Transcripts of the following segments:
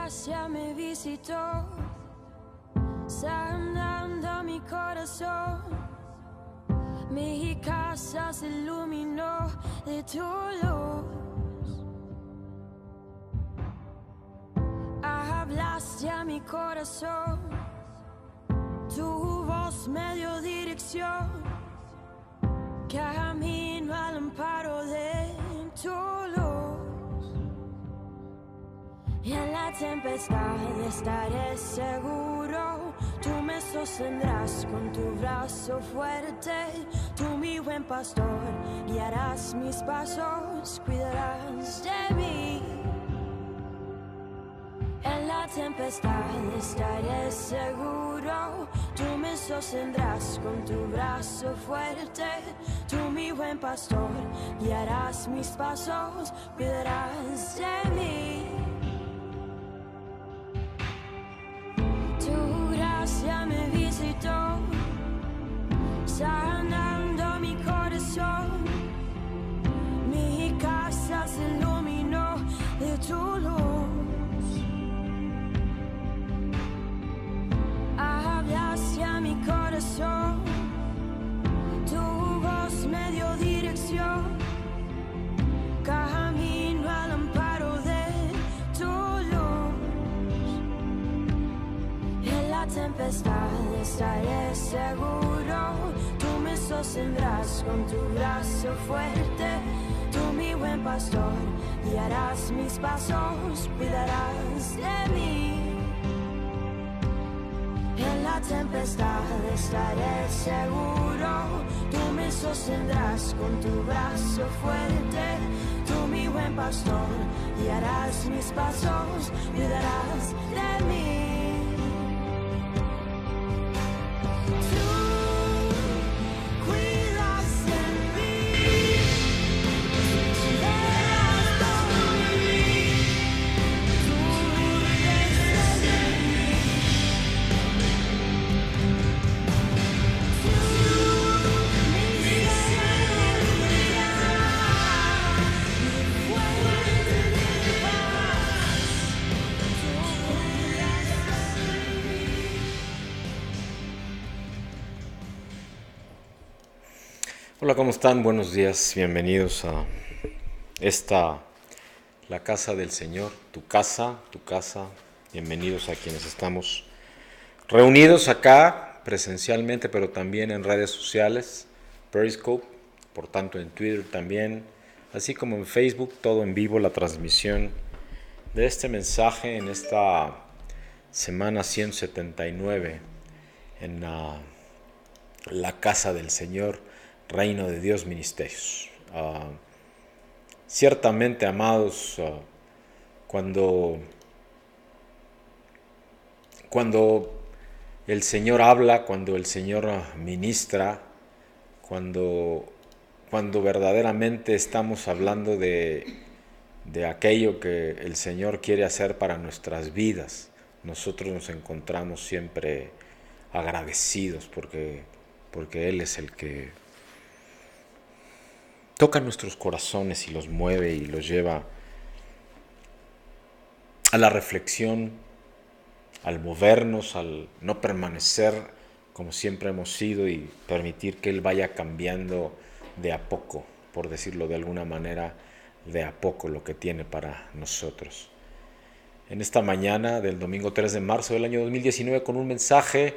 gracia me visitó, sanando mi corazón. Mi casa se iluminó de tu luz. Hablaste a mi corazón, tu voz me dio dirección. Camino al amparo de tu luz. Y en la tempestad estaré seguro. Tú me sostendrás con tu brazo fuerte. Tú, mi buen pastor, guiarás mis pasos, cuidarás de mí. En la tempestad estaré seguro. Tú me sostendrás con tu brazo fuerte. Tú, mi buen pastor, guiarás mis pasos, cuidarás de mí. Tu gracia me visitó, sanando mi corazón. Mi casa se iluminó de tu luz. Hablaste a mi corazón, tu voz me dio dirección. Camino al amparo de tu luz. En la tempestad estaré seguro. Tú me sostendrás con tu brazo fuerte. Tú, mi buen pastor, guiarás mis pasos, cuidarás de mí. En la tempestad estaré seguro. Tú me sostendrás con tu brazo fuerte. Tú, mi buen pastor, guiarás mis pasos, cuidarás de mí. Hola, ¿cómo están? Buenos días, bienvenidos a la casa del Señor, tu casa, bienvenidos a quienes estamos reunidos acá presencialmente, pero también en redes sociales, Periscope, por tanto en Twitter también, así como en Facebook, todo en vivo, la transmisión de este mensaje en esta semana 179 en la casa del Señor, Reino de Dios Ministerios. Ciertamente, amados, cuando el Señor habla, cuando el Señor ministra, cuando verdaderamente estamos hablando de aquello que el Señor quiere hacer para nuestras vidas, nosotros nos encontramos siempre agradecidos porque Él es el que toca nuestros corazones y los mueve y los lleva a la reflexión, al movernos, al no permanecer como siempre hemos sido y permitir que Él vaya cambiando de a poco, por decirlo de alguna manera, de a poco lo que tiene para nosotros. En esta mañana del domingo 3 de marzo del año 2019 con un mensaje,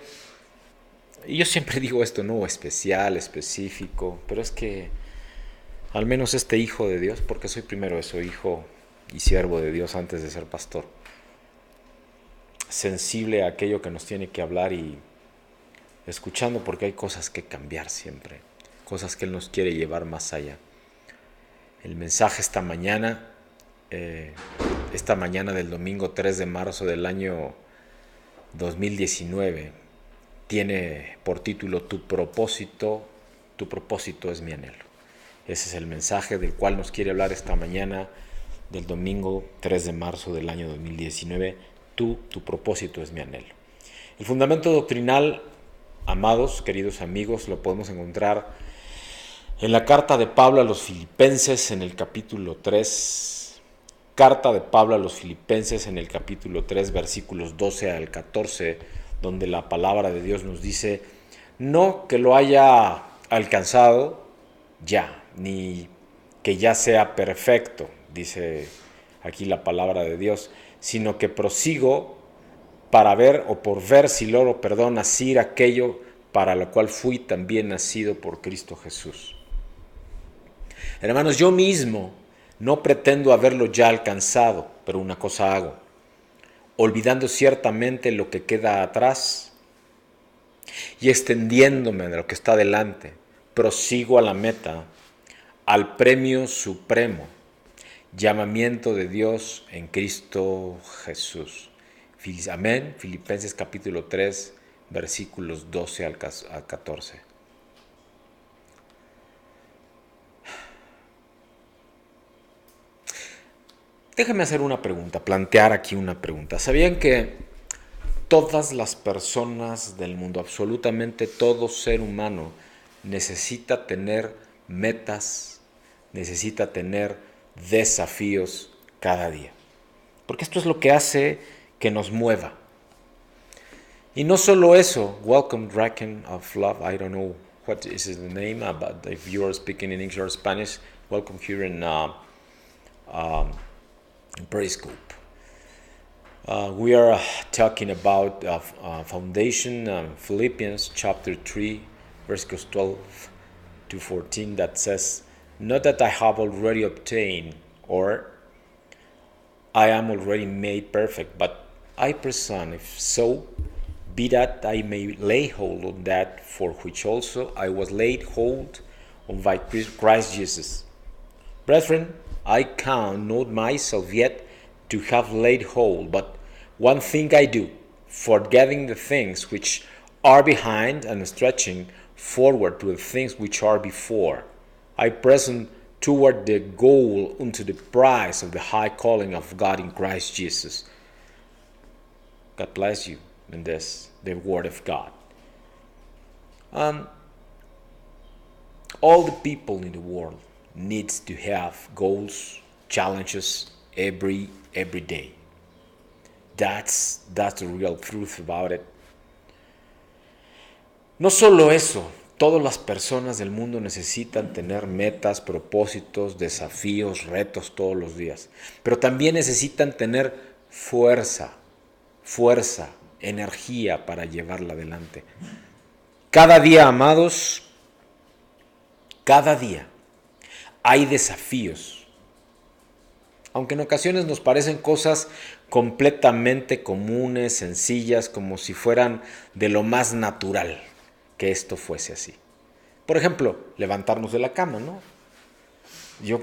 y yo siempre digo esto, no especial, específico, pero es que al menos este hijo de Dios, porque soy primero eso, hijo y siervo de Dios antes de ser pastor, sensible a aquello que nos tiene que hablar y escuchando porque hay cosas que cambiar siempre, cosas que Él nos quiere llevar más allá. El mensaje esta mañana del domingo 3 de marzo del año 2019 tiene por título Tu propósito es mi anhelo. Ese es el mensaje del cual nos quiere hablar esta mañana del domingo 3 de marzo del año 2019. Tu propósito es mi anhelo. El fundamento doctrinal, amados, queridos amigos, lo podemos encontrar en la carta de Pablo a los Filipenses en el capítulo 3. carta de Pablo a los Filipenses en el capítulo 3, versículos 12 al 14, donde la palabra de Dios nos dice, no que lo haya alcanzado ya, ni que ya sea perfecto, dice aquí la palabra de Dios, sino que prosigo para ver o por ver si logro, asir aquello para lo cual fui también nacido por Cristo Jesús. Hermanos, yo mismo no pretendo haberlo ya alcanzado, pero una cosa hago, olvidando ciertamente lo que queda atrás y extendiéndome de lo que está delante, prosigo a la meta, al premio supremo, llamamiento de Dios en Cristo Jesús. Amén. Filipenses capítulo 3, versículos 12 al 14. Déjame hacer una pregunta, plantear aquí una pregunta. ¿Sabían que todas las personas del mundo, absolutamente todo ser humano, necesita tener metas, necesita tener desafíos cada día? Porque esto es lo que hace que nos mueva. Y no solo eso, welcome Draken of Love, I don't know what is the name, but if you are speaking in English or Spanish, welcome here in Periscope. We are talking about foundation, Philippians chapter 3, verses 12 to 14, that says, not that I have already obtained or I am already made perfect, but I press on, if so, be that I may lay hold on that for which also I was laid hold on by Christ Jesus. Brethren, I count not myself yet to have laid hold, but one thing I do, forgetting the things which are behind and stretching forward to the things which are before, I press on toward the goal unto the prize of the high calling of God in Christ Jesus. God bless you in this, the word of God. All the people in the world needs to have goals, challenges every day. That's the real truth about it. No solo eso, todas las personas del mundo necesitan tener metas, propósitos, desafíos, retos todos los días. Pero también necesitan tener fuerza, energía para llevarla adelante. Cada día, amados, cada día hay desafíos. Aunque en ocasiones nos parecen cosas completamente comunes, sencillas, como si fueran de lo más natural que esto fuese así. Por ejemplo, levantarnos de la cama, ¿no? Yo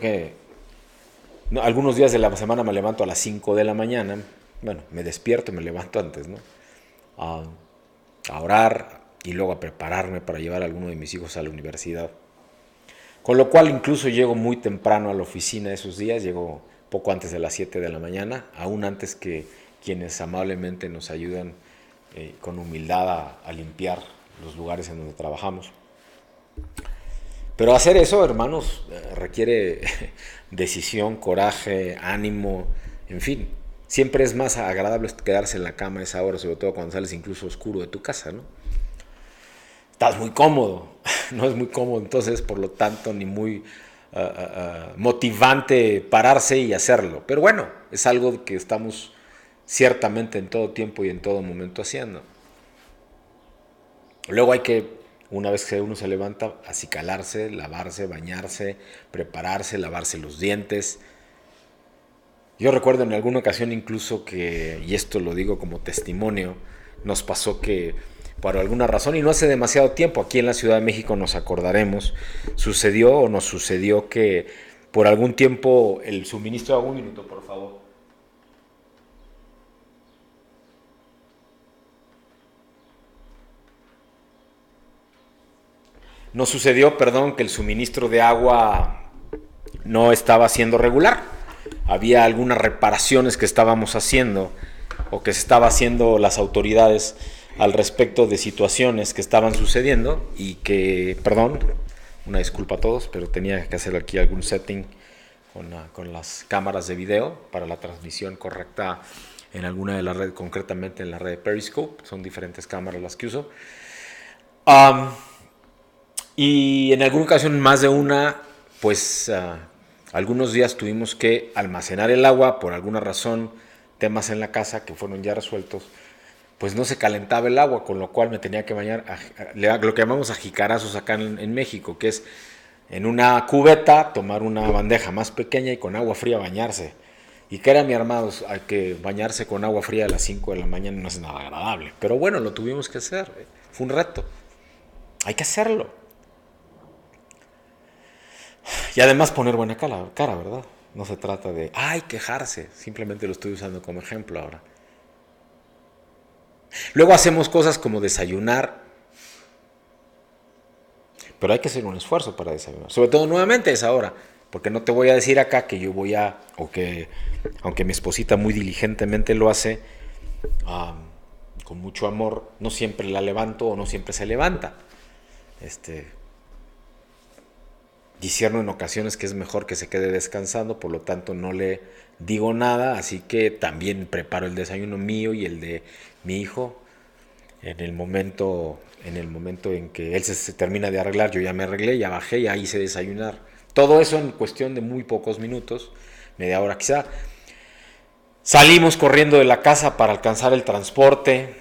algunos días de la semana me levanto a las 5 de la mañana, bueno, me despierto, me levanto antes, ¿no? A orar y luego a prepararme para llevar a alguno de mis hijos a la universidad. Con lo cual incluso llego muy temprano a la oficina esos días, llego poco antes de las 7 de la mañana, aún antes que quienes amablemente nos ayudan con humildad a limpiar los lugares en donde trabajamos. Pero hacer eso, hermanos, requiere decisión, coraje, ánimo, en fin. Siempre es más agradable quedarse en la cama a esa hora, sobre todo cuando sales incluso oscuro de tu casa, ¿no? Estás muy cómodo, no es muy cómodo, entonces por lo tanto ni muy motivante pararse y hacerlo. Pero bueno, es algo que estamos ciertamente en todo tiempo y en todo momento haciendo. Luego hay que, una vez que uno se levanta, acicalarse, lavarse, bañarse, prepararse, lavarse los dientes. Yo recuerdo en alguna ocasión incluso que, y esto lo digo como testimonio, nos pasó que por alguna razón, y no hace demasiado tiempo, aquí en la Ciudad de México nos acordaremos, nos sucedió que por algún tiempo el suministro, un minuto por favor. Nos sucedió, que el suministro de agua no estaba siendo regular. Había algunas reparaciones que estábamos haciendo o que se estaba haciendo las autoridades al respecto de situaciones que estaban sucediendo y que, una disculpa a todos, pero tenía que hacer aquí algún setting con las cámaras de video para la transmisión correcta en alguna de las redes, concretamente en la red de Periscope. Son diferentes cámaras las que uso. Y en alguna ocasión, más de una, pues algunos días tuvimos que almacenar el agua por alguna razón, temas en la casa que fueron ya resueltos. Pues no se calentaba el agua, con lo cual me tenía que bañar, lo que llamamos a jicarazos acá en México, que es en una cubeta tomar una bandeja más pequeña y con agua fría bañarse. Y que era mi armado, hay que bañarse con agua fría a las 5 de la mañana no es nada agradable. Pero bueno, lo tuvimos que hacer, fue un reto. Hay que hacerlo. Y además poner buena cara, ¿verdad? No se trata de, quejarse, simplemente lo estoy usando como ejemplo ahora. Luego hacemos cosas como desayunar, pero hay que hacer un esfuerzo para desayunar. Sobre todo nuevamente es ahora, porque no te voy a decir acá que yo voy a, o que aunque mi esposita muy diligentemente lo hace, con mucho amor, no siempre la levanto o no siempre se levanta. Discierno en ocasiones que es mejor que se quede descansando, por lo tanto no le digo nada, así que también preparo el desayuno mío y el de mi hijo. En el momento en que él se termina de arreglar, yo ya me arreglé, ya bajé, ya hice desayunar. Todo eso en cuestión de muy pocos minutos, media hora quizá. Salimos corriendo de la casa para alcanzar el transporte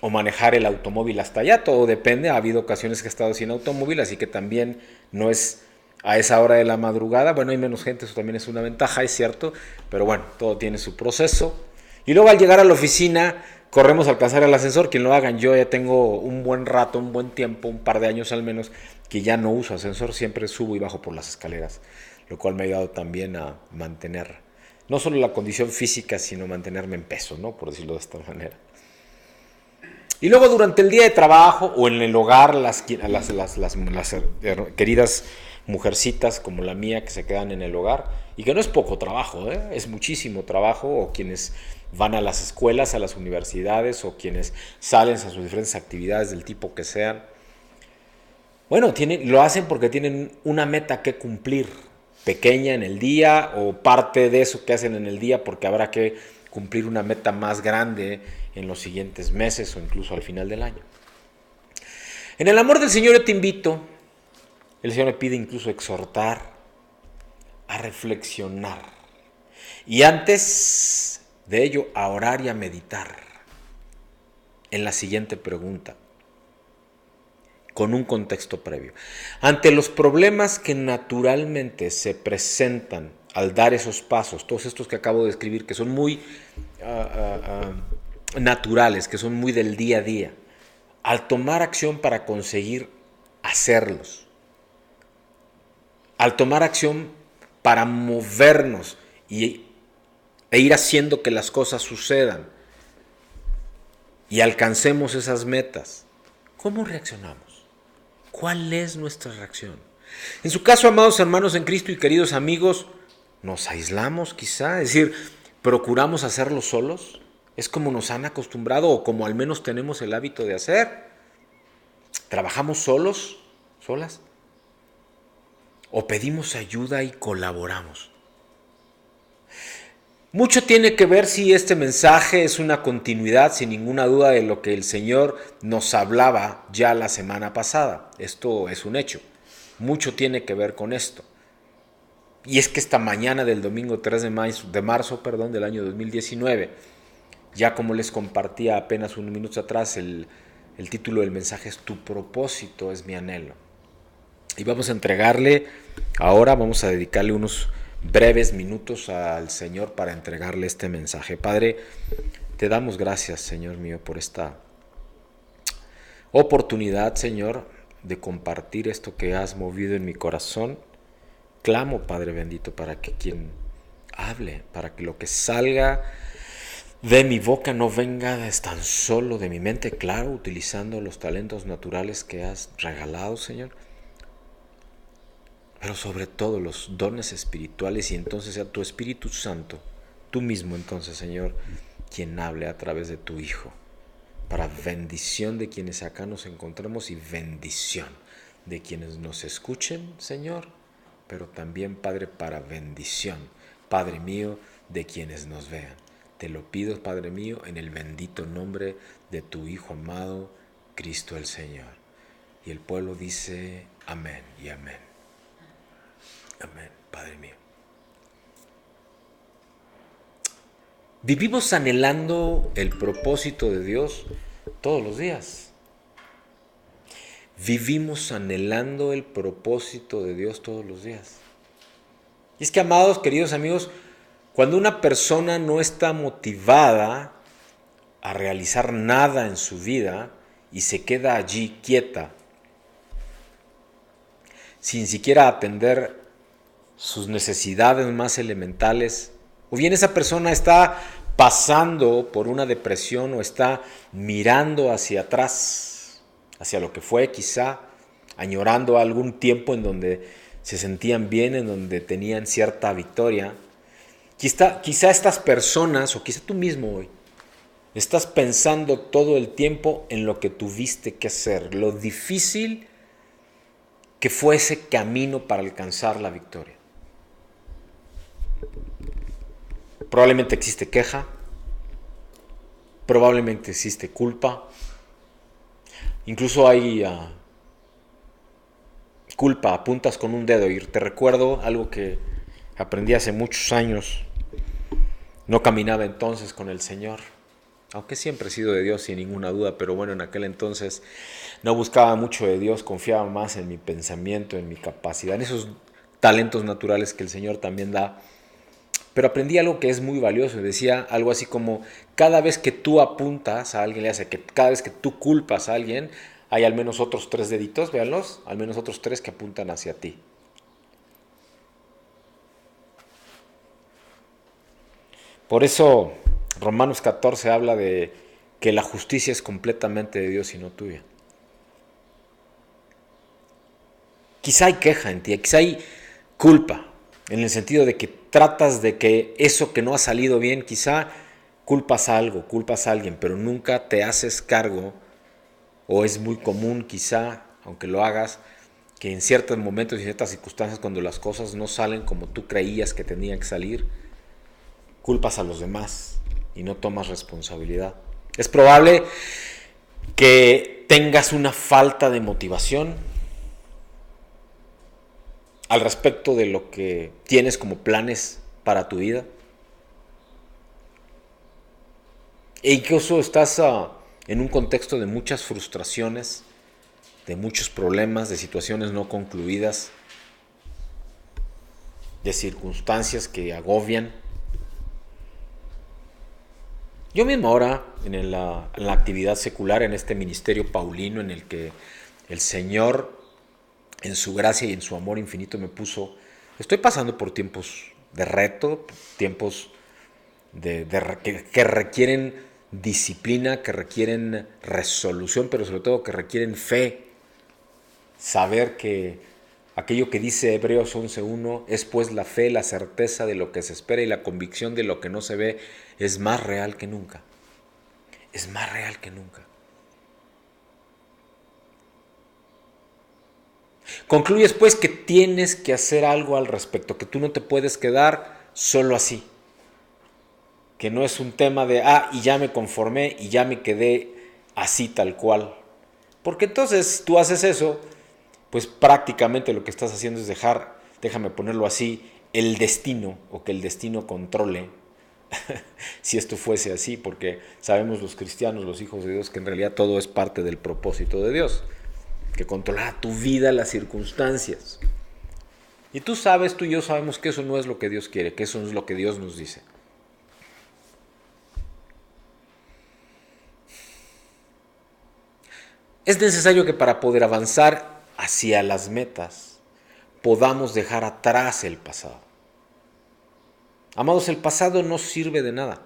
o manejar el automóvil hasta allá, todo depende. Ha habido ocasiones que he estado sin automóvil, así que también no es a esa hora de la madrugada. Bueno, hay menos gente, eso también es una ventaja, es cierto, pero bueno, todo tiene su proceso. Y luego al llegar a la oficina, corremos a alcanzar el ascensor. Quien lo hagan, yo ya tengo un buen rato, un buen tiempo, un par de años al menos, que ya no uso ascensor, siempre subo y bajo por las escaleras, lo cual me ha ayudado también a mantener no solo la condición física, sino mantenerme en peso, ¿no? Por decirlo de esta manera. Y luego durante el día de trabajo o en el hogar, las queridas mujercitas como la mía que se quedan en el hogar, y que no es poco trabajo, es muchísimo trabajo, o quienes van a las escuelas, a las universidades, o quienes salen a sus diferentes actividades del tipo que sean. Bueno, lo hacen porque tienen una meta que cumplir, pequeña en el día, o parte de eso que hacen en el día porque habrá que cumplir una meta más grande en los siguientes meses o incluso al final del año. En el amor del Señor yo te invito, el Señor me pide incluso exhortar, a reflexionar y antes de ello a orar y a meditar en la siguiente pregunta, con un contexto previo. Ante los problemas que naturalmente se presentan al dar esos pasos, todos estos que acabo de escribir, que son muy naturales, que son muy del día a día, al tomar acción para conseguir hacerlos, al tomar acción para movernos e ir haciendo que las cosas sucedan y alcancemos esas metas, ¿cómo reaccionamos? ¿Cuál es nuestra reacción? En su caso, amados hermanos en Cristo y queridos amigos, ¿nos aislamos quizá? Es decir, ¿procuramos hacerlo solos? ¿Es como nos han acostumbrado o como al menos tenemos el hábito de hacer? ¿Trabajamos solos? ¿Solas? ¿O pedimos ayuda y colaboramos? Mucho tiene que ver si este mensaje es una continuidad, sin ninguna duda, de lo que el Señor nos hablaba ya la semana pasada. Esto es un hecho. Mucho tiene que ver con esto. Y es que esta mañana del domingo 3 de marzo del año 2019, ya como les compartía apenas unos minutos atrás, el título del mensaje es Tu propósito es mi anhelo. Y vamos a entregarle, ahora vamos a dedicarle unos breves minutos al Señor para entregarle este mensaje. Padre, te damos gracias, Señor mío, por esta oportunidad, Señor, de compartir esto que has movido en mi corazón. Clamo, Padre bendito, para que quien hable, para que lo que salga de mi boca no venga tan solo de mi mente, claro, utilizando los talentos naturales que has regalado, Señor, pero sobre todo los dones espirituales, y entonces sea tu Espíritu Santo, tú mismo entonces, Señor, quien hable a través de tu Hijo, para bendición de quienes acá nos encontramos y bendición de quienes nos escuchen, Señor, pero también, Padre, para bendición, Padre mío, de quienes nos vean. Te lo pido, Padre mío, en el bendito nombre de tu Hijo amado, Cristo el Señor. Y el pueblo dice amén y amén. Amén, Padre mío. Vivimos anhelando el propósito de Dios todos los días. Vivimos anhelando el propósito de Dios todos los días. Y es que, amados, queridos amigos, cuando una persona no está motivada a realizar nada en su vida y se queda allí quieta, sin siquiera atender sus necesidades más elementales, o bien esa persona está pasando por una depresión o está mirando hacia atrás, hacia lo que fue quizá, añorando algún tiempo en donde se sentían bien, en donde tenían cierta victoria. Quizá estas personas, o quizá tú mismo hoy, estás pensando todo el tiempo en lo que tuviste que hacer, lo difícil que fue ese camino para alcanzar la victoria. Probablemente existe queja, probablemente existe culpa, incluso hay culpa, apuntas con un dedo. Y te recuerdo algo que aprendí hace muchos años. No caminaba entonces con el Señor, aunque siempre he sido de Dios sin ninguna duda, pero bueno, en aquel entonces no buscaba mucho de Dios, confiaba más en mi pensamiento, en mi capacidad, en esos talentos naturales que el Señor también da. Pero aprendí algo que es muy valioso. Decía algo así como: cada vez que tú apuntas a alguien, le hace que cada vez que tú culpas a alguien, hay al menos otros 3 deditos, véanlos, al menos otros 3 que apuntan hacia ti. Por eso Romanos 14 habla de que la justicia es completamente de Dios y no tuya. Quizá hay queja en ti, quizá hay culpa, en el sentido de que tratas de que eso que no ha salido bien, quizá culpas a algo, culpas a alguien, pero nunca te haces cargo, o es muy común quizá, aunque lo hagas, que en ciertos momentos y ciertas circunstancias, cuando las cosas no salen como tú creías que tenían que salir, culpas a los demás y no tomas responsabilidad. Es probable que tengas una falta de motivación al respecto de lo que tienes como planes para tu vida. E incluso estás en un contexto de muchas frustraciones, de muchos problemas, de situaciones no concluidas, de circunstancias que agobian. Yo mismo ahora, en la actividad secular, en este ministerio paulino en el que el Señor, en su gracia y en su amor infinito, me puso, estoy pasando por tiempos de reto, tiempos que requieren disciplina, que requieren resolución, pero sobre todo que requieren fe. Saber que aquello que dice Hebreos 11:1 es pues la fe, la certeza de lo que se espera y la convicción de lo que no se ve, es más real que nunca. Es más real que nunca. Concluyes pues que tienes que hacer algo al respecto, que tú no te puedes quedar solo así. Que no es un tema de, y ya me conformé y ya me quedé así tal cual. Porque entonces tú haces eso, pues prácticamente lo que estás haciendo es dejar, déjame ponerlo así, el destino, o que el destino controle, si esto fuese así, porque sabemos los cristianos, los hijos de Dios, que en realidad todo es parte del propósito de Dios, que controla tu vida, las circunstancias. Y tú y yo sabemos que eso no es lo que Dios quiere, que eso no es lo que Dios nos dice. Es necesario que para poder avanzar hacia las metas podamos dejar atrás el pasado. Amados, el pasado no sirve de nada.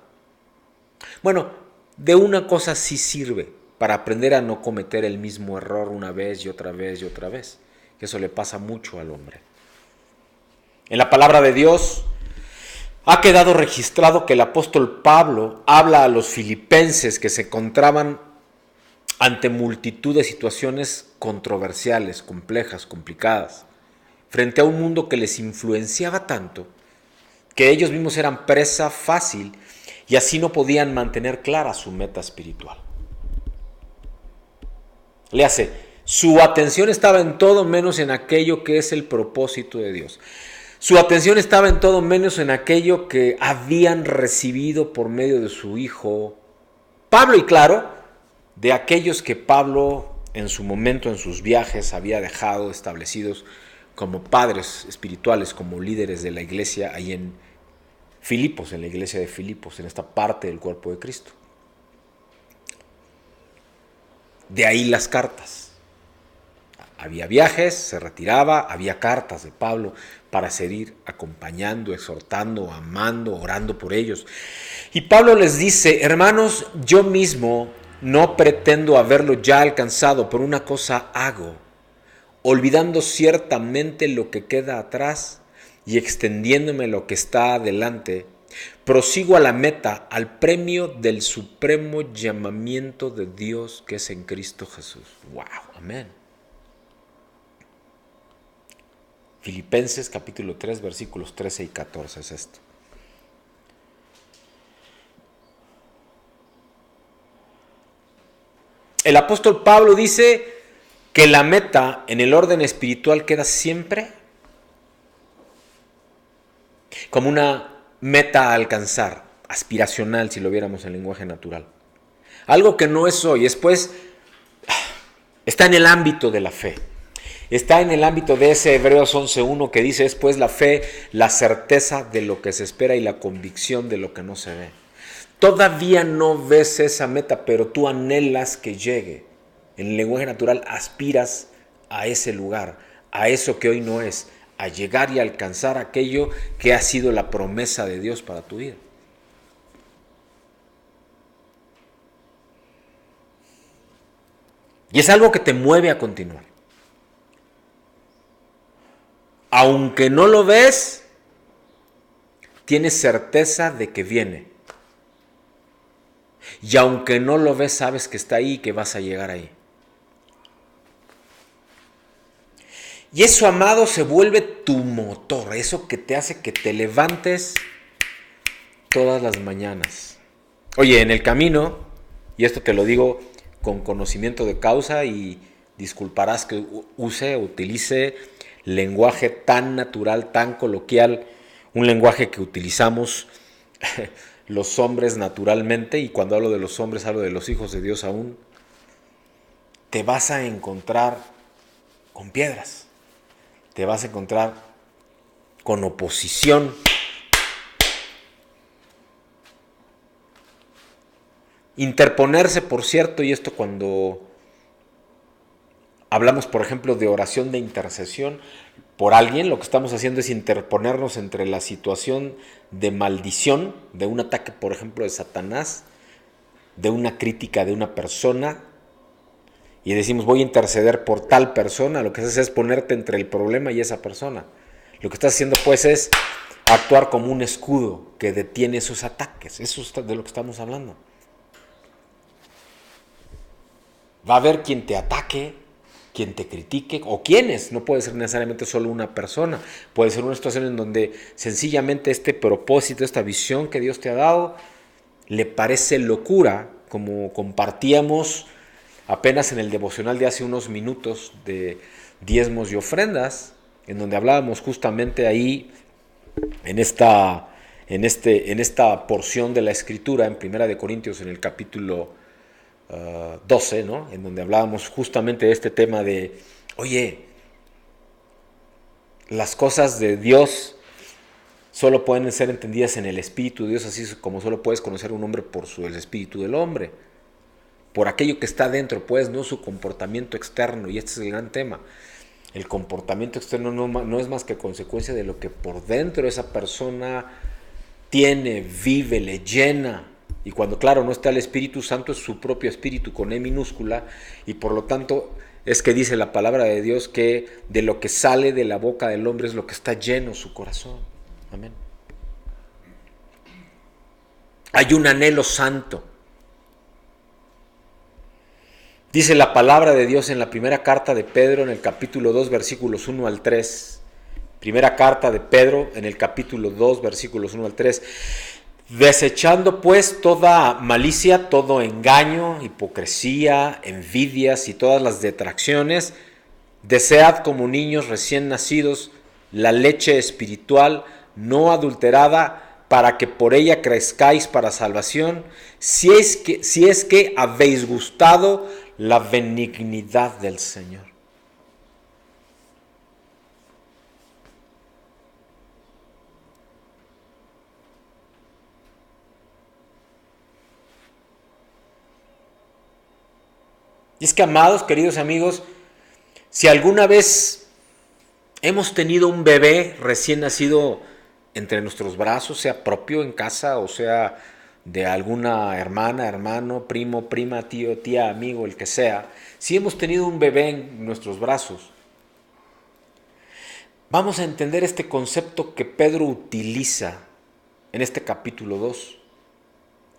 Bueno, de una cosa sí sirve, para aprender a no cometer el mismo error una vez y otra vez y otra vez. Que eso le pasa mucho al hombre. En la palabra de Dios ha quedado registrado que el apóstol Pablo habla a los filipenses que se encontraban ante multitud de situaciones controversiales, complejas, complicadas. frente a un mundo que les influenciaba tanto, que ellos mismos eran presa fácil y así no podían mantener clara su meta espiritual. Léase, su atención estaba en todo menos en aquello que es el propósito de Dios. Su atención estaba en todo menos en aquello que habían recibido por medio de su hijo Pablo, y claro, de aquellos que Pablo en su momento, en sus viajes, había dejado establecidos como padres espirituales, como líderes de la iglesia ahí en Filipos, en la iglesia de Filipos, en esta parte del cuerpo de Cristo. De ahí las cartas. Había viajes, se retiraba, había cartas de Pablo para seguir acompañando, exhortando, amando, orando por ellos. Y Pablo les dice, hermanos, yo mismo no pretendo haberlo ya alcanzado, pero una cosa hago, olvidando ciertamente lo que queda atrás y extendiéndome lo que está adelante, prosigo a la meta, al premio del supremo llamamiento de Dios que es en Cristo Jesús. ¡Wow! Amén. Filipenses capítulo 3, versículos 13 y 14 es esto. El apóstol Pablo dice que la meta en el orden espiritual queda siempre como una meta a alcanzar, aspiracional si lo viéramos en lenguaje natural. Algo que no es hoy, está en el ámbito de la fe. Está en el ámbito de ese Hebreos 11.1 que dice, es pues la fe, la certeza de lo que se espera y la convicción de lo que no se ve. Todavía no ves esa meta, pero tú anhelas que llegue. En el lenguaje natural aspiras a ese lugar, a eso que hoy no es, a llegar y alcanzar aquello que ha sido la promesa de Dios para tu vida. Y es algo que te mueve a continuar. Aunque no lo ves, tienes certeza de que viene. Y aunque no lo ves, sabes que está ahí y que vas a llegar ahí. Y eso, amado, se vuelve tu motor, eso que te hace que te levantes todas las mañanas. Oye, en el camino, y esto te lo digo con conocimiento de causa y disculparás que utilice lenguaje tan natural, tan coloquial, un lenguaje que utilizamos los hombres naturalmente, y cuando hablo de los hombres hablo de los hijos de Dios aún, te vas a encontrar con piedras, te vas a encontrar con oposición, interponerse, por cierto, y esto cuando hablamos, por ejemplo, de oración de intercesión por alguien, lo que estamos haciendo es interponernos entre la situación de maldición, de un ataque, por ejemplo, de Satanás, de una crítica de una persona, y decimos, voy a interceder por tal persona. Lo que haces es ponerte entre el problema y esa persona. Lo que estás haciendo, pues, es actuar como un escudo que detiene esos ataques. Eso es de lo que estamos hablando. Va a haber quien te ataque, quien te critique, o quienes, no puede ser necesariamente solo una persona, puede ser una situación en donde sencillamente este propósito, esta visión que Dios te ha dado, le parece locura, como compartíamos apenas en el devocional de hace unos minutos de diezmos y ofrendas, en donde hablábamos justamente ahí, en esta porción de la Escritura, en 1 Corintios, en el capítulo 12, ¿no? En donde hablábamos justamente de este tema de, oye, las cosas de Dios solo pueden ser entendidas en el Espíritu de Dios, así como solo puedes conocer a un hombre por el Espíritu del hombre, por aquello que está dentro, pues, no su comportamiento externo. Y este es el gran tema. El comportamiento externo no es más que consecuencia de lo que por dentro esa persona tiene, vive, le llena. Y cuando, claro, no está el Espíritu Santo, es su propio espíritu con E minúscula, y por lo tanto es que dice la palabra de Dios que de lo que sale de la boca del hombre es lo que está lleno su corazón. Amén. Hay un anhelo santo. Dice la palabra de Dios en la primera carta de Pedro, en el capítulo 2, versículos 1 al 3, Primera carta de Pedro, en el capítulo 2, versículos 1 al 3. Desechando pues toda malicia, todo engaño, hipocresía, envidias y todas las detracciones, desead como niños recién nacidos la leche espiritual no adulterada, para que por ella crezcáis para salvación, si es que habéis gustado la benignidad del Señor. Y es que, amados, queridos amigos, si alguna vez hemos tenido un bebé recién nacido entre nuestros brazos, sea propio en casa o sea de alguna hermana, hermano, primo, prima, tío, tía, amigo, el que sea, si hemos tenido un bebé en nuestros brazos, vamos a entender este concepto que Pedro utiliza en este capítulo 2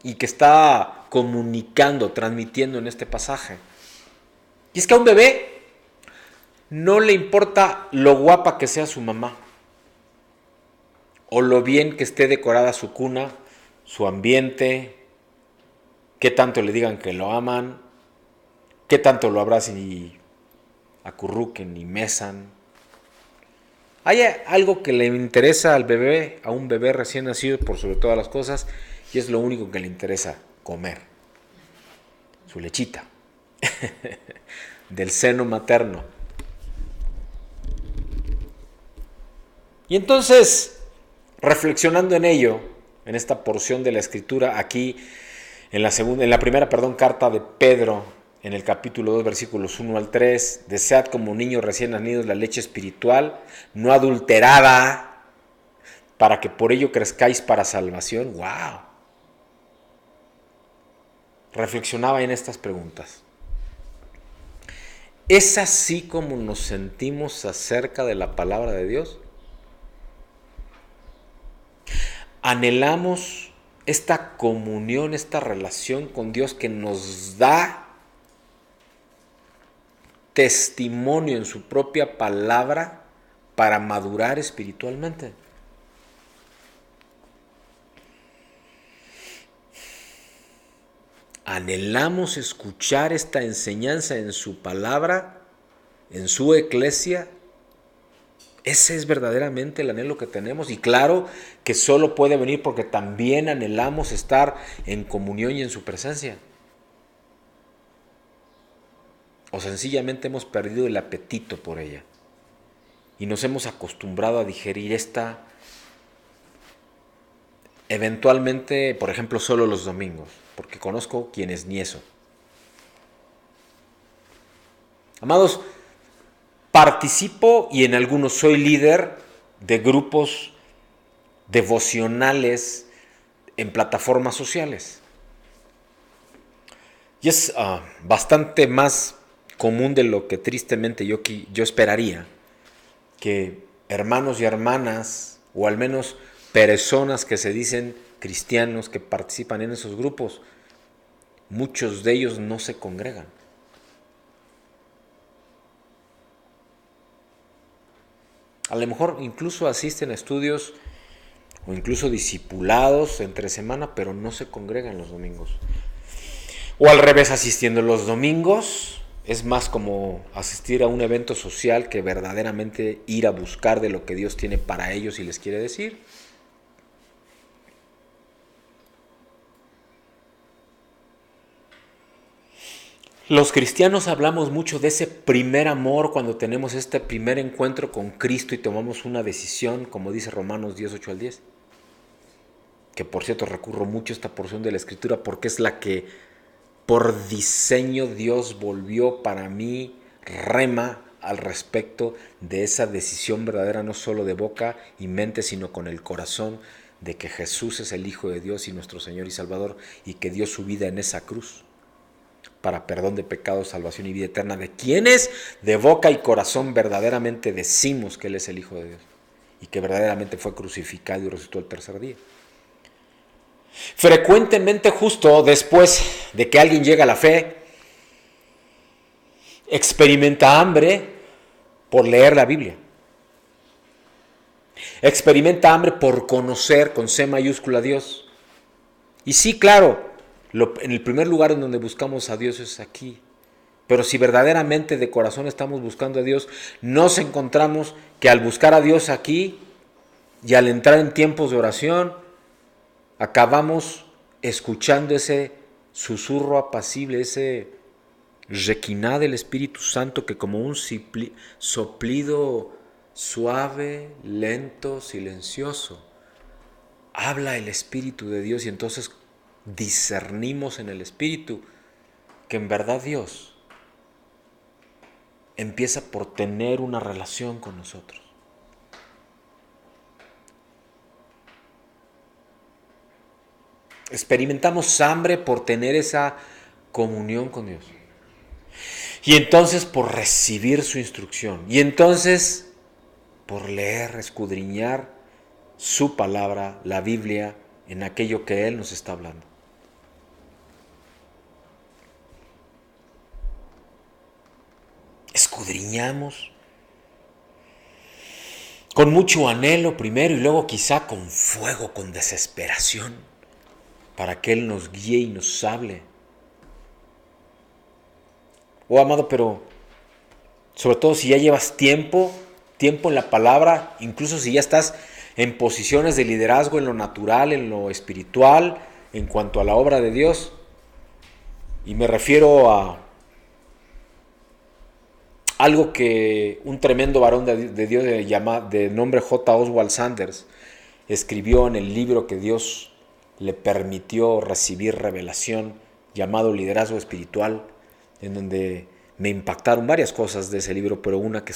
y que está comunicando, transmitiendo en este pasaje. Y es que a un bebé no le importa lo guapa que sea su mamá, o lo bien que esté decorada su cuna, su ambiente, qué tanto le digan que lo aman, qué tanto lo abracen y acurruquen y mesan. Hay algo que le interesa al bebé, a un bebé recién nacido por sobre todas las cosas, y es lo único que le interesa: comer. Su lechita del seno materno. Y entonces, reflexionando en ello, en esta porción de la Escritura, aquí en la primera carta de Pedro, en el capítulo 2, versículos 1 al 3, desead como niños recién nacidos la leche espiritual, no adulterada, para que por ello crezcáis para salvación. ¡Wow! Reflexionaba en estas preguntas. ¿Es así como nos sentimos acerca de la palabra de Dios? ¿Anhelamos esta comunión, esta relación con Dios que nos da testimonio en su propia palabra para madurar espiritualmente? ¿Anhelamos escuchar esta enseñanza en su palabra, en su iglesia? Ese es verdaderamente el anhelo que tenemos, y claro que solo puede venir porque también anhelamos estar en comunión y en su presencia. O sencillamente hemos perdido el apetito por ella y nos hemos acostumbrado a digerir esta eventualmente, por ejemplo, solo los domingos, porque conozco quienes ni eso. Amados, participo y en algunos soy líder de grupos devocionales en plataformas sociales. Y es bastante más común de lo que tristemente yo esperaría que hermanos y hermanas, o al menos personas que se dicen cristianos que participan en esos grupos, muchos de ellos no se congregan. A lo mejor incluso asisten a estudios o incluso discipulados entre semana, pero no se congregan los domingos. O al revés, asistiendo los domingos es más como asistir a un evento social que verdaderamente ir a buscar de lo que Dios tiene para ellos y les quiere decir. Los cristianos hablamos mucho de ese primer amor cuando tenemos este primer encuentro con Cristo y tomamos una decisión, como dice Romanos 10, 8 al 10. Que por cierto recurro mucho a esta porción de la Escritura porque es la que por diseño Dios volvió para mí rema al respecto de esa decisión verdadera, no solo de boca y mente, sino con el corazón, de que Jesús es el Hijo de Dios y nuestro Señor y Salvador, y que dio su vida en esa cruz para perdón de pecados, salvación y vida eterna, de quienes de boca y corazón verdaderamente decimos que Él es el Hijo de Dios y que verdaderamente fue crucificado y resucitó el tercer día. Frecuentemente, justo después de que alguien llega a la fe, experimenta hambre por leer la Biblia. Experimenta hambre por conocer con C mayúscula a Dios. Y sí, claro, en el primer lugar en donde buscamos a Dios es aquí. Pero si verdaderamente de corazón estamos buscando a Dios, nos encontramos que al buscar a Dios aquí y al entrar en tiempos de oración, acabamos escuchando ese susurro apacible, ese requiná del Espíritu Santo que como un soplido suave, lento, silencioso, habla el Espíritu de Dios y entonces discernimos en el Espíritu que en verdad Dios empieza por tener una relación con nosotros. Experimentamos hambre por tener esa comunión con Dios. Y entonces por recibir su instrucción. Y entonces por leer, escudriñar su palabra, la Biblia, en aquello que Él nos está hablando. Escudriñamos con mucho anhelo primero y luego quizá con fuego, con desesperación, para que Él nos guíe y nos hable. Oh, amado, pero sobre todo si ya llevas tiempo en la palabra, incluso si ya estás en posiciones de liderazgo en lo natural, en lo espiritual, en cuanto a la obra de Dios, y me refiero a algo que un tremendo varón de Dios de nombre J. Oswald Sanders escribió en el libro que Dios le permitió recibir revelación, llamado Liderazgo Espiritual, en donde me impactaron varias cosas de ese libro, pero una que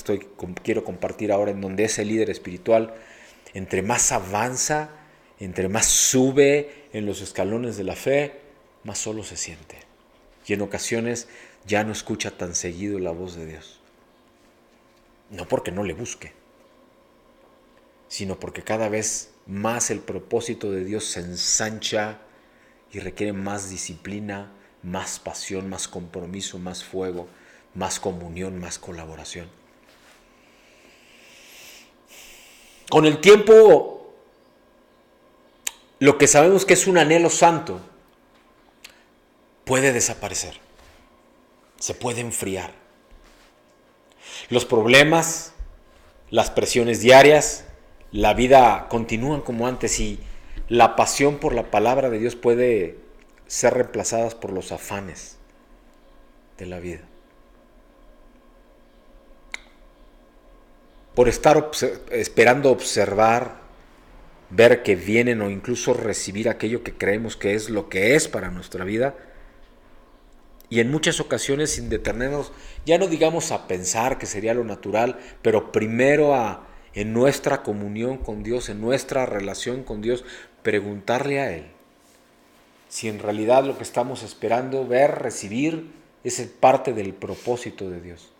quiero compartir ahora, en donde ese líder espiritual, entre más avanza, entre más sube en los escalones de la fe, más solo se siente. Y en ocasiones ya no escucha tan seguido la voz de Dios. No porque no le busque, sino porque cada vez más el propósito de Dios se ensancha y requiere más disciplina, más pasión, más compromiso, más fuego, más comunión, más colaboración. Con el tiempo, lo que sabemos que es un anhelo santo puede desaparecer, se puede enfriar. Los problemas, las presiones diarias, la vida continúan como antes y la pasión por la palabra de Dios puede ser reemplazadas por los afanes de la vida. Por estar esperando observar, ver que vienen o incluso recibir aquello que creemos que es lo que es para nuestra vida. Y en muchas ocasiones sin detenernos, ya no digamos a pensar que sería lo natural, pero primero en nuestra comunión con Dios, en nuestra relación con Dios, preguntarle a Él si en realidad lo que estamos esperando ver, recibir, es parte del propósito de Dios.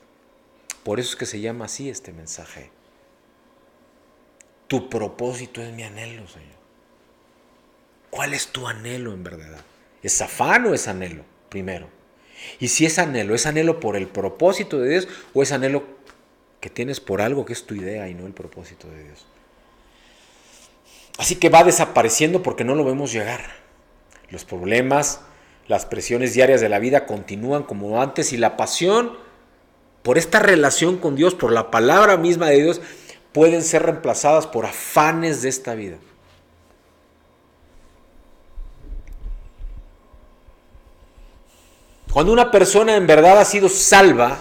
Por eso es que se llama así este mensaje. Tu propósito es mi anhelo, Señor. ¿Cuál es tu anhelo en verdad? ¿Es afán o es anhelo? Primero. Y si es anhelo por el propósito de Dios o es anhelo que tienes por algo que es tu idea y no el propósito de Dios. Así que va desapareciendo porque no lo vemos llegar. Los problemas, las presiones diarias de la vida continúan como antes y la pasión por esta relación con Dios, por la palabra misma de Dios, pueden ser reemplazadas por afanes de esta vida. Cuando una persona en verdad ha sido salva,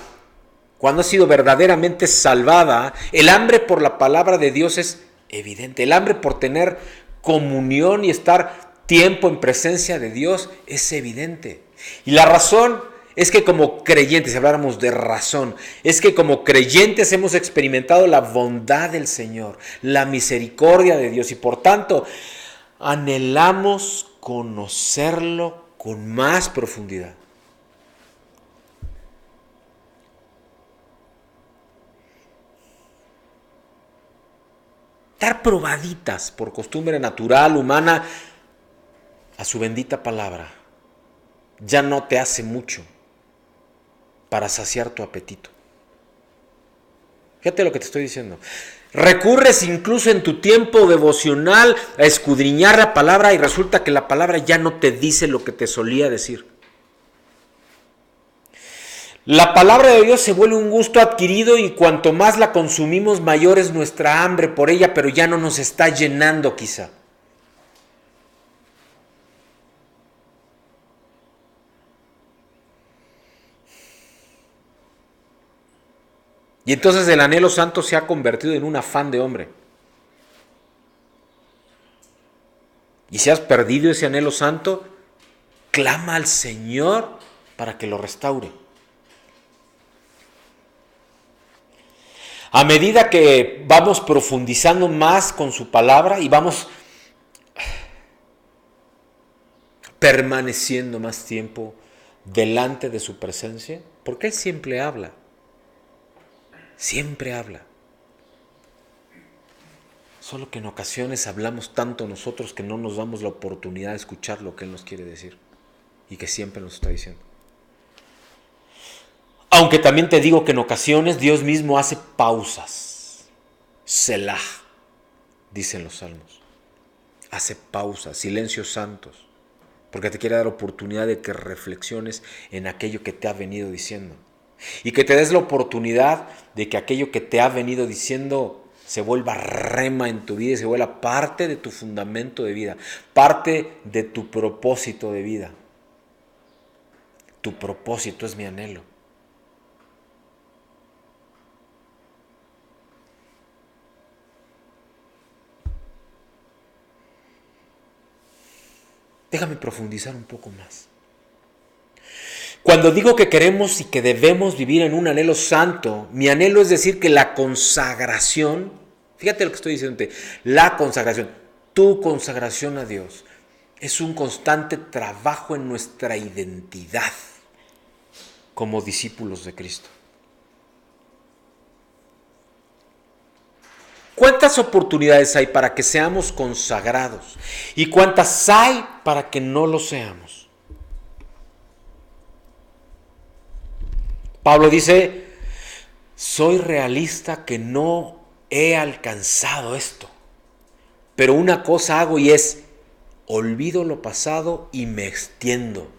cuando ha sido verdaderamente salvada, el hambre por la palabra de Dios es evidente. El hambre por tener comunión y estar tiempo en presencia de Dios es evidente. Y la razón es que como creyentes, si habláramos de razón, es que como creyentes hemos experimentado la bondad del Señor, la misericordia de Dios y por tanto anhelamos conocerlo con más profundidad. Dar probaditas por costumbre natural, humana, a su bendita palabra, ya no te hace mucho para saciar tu apetito. Fíjate lo que te estoy diciendo. Recurres incluso en tu tiempo devocional a escudriñar la palabra y resulta que la palabra ya no te dice lo que te solía decir. La palabra de Dios se vuelve un gusto adquirido y cuanto más la consumimos, mayor es nuestra hambre por ella, pero ya no nos está llenando quizá. Y entonces el anhelo santo se ha convertido en un afán de hombre. Y si has perdido ese anhelo santo, clama al Señor para que lo restaure. A medida que vamos profundizando más con su palabra y vamos permaneciendo más tiempo delante de su presencia, porque Él siempre habla. Siempre habla. Solo que en ocasiones hablamos tanto nosotros que no nos damos la oportunidad de escuchar lo que Él nos quiere decir y que siempre nos está diciendo. Aunque también te digo que en ocasiones Dios mismo hace pausas. Selah, dicen los salmos. Hace pausas, silencios santos, porque te quiere dar oportunidad de que reflexiones en aquello que te ha venido diciendo. Y que te des la oportunidad de que aquello que te ha venido diciendo se vuelva rema en tu vida y se vuelva parte de tu fundamento de vida, parte de tu propósito de vida. Tu propósito es mi anhelo. Déjame profundizar un poco más. Cuando digo que queremos y que debemos vivir en un anhelo santo, mi anhelo es decir que la consagración, fíjate lo que estoy diciendo, la consagración, tu consagración a Dios, es un constante trabajo en nuestra identidad como discípulos de Cristo. ¿Cuántas oportunidades hay para que seamos consagrados? ¿Y cuántas hay para que no lo seamos? Pablo dice, soy realista que no he alcanzado esto, pero una cosa hago y es, olvido lo pasado y me extiendo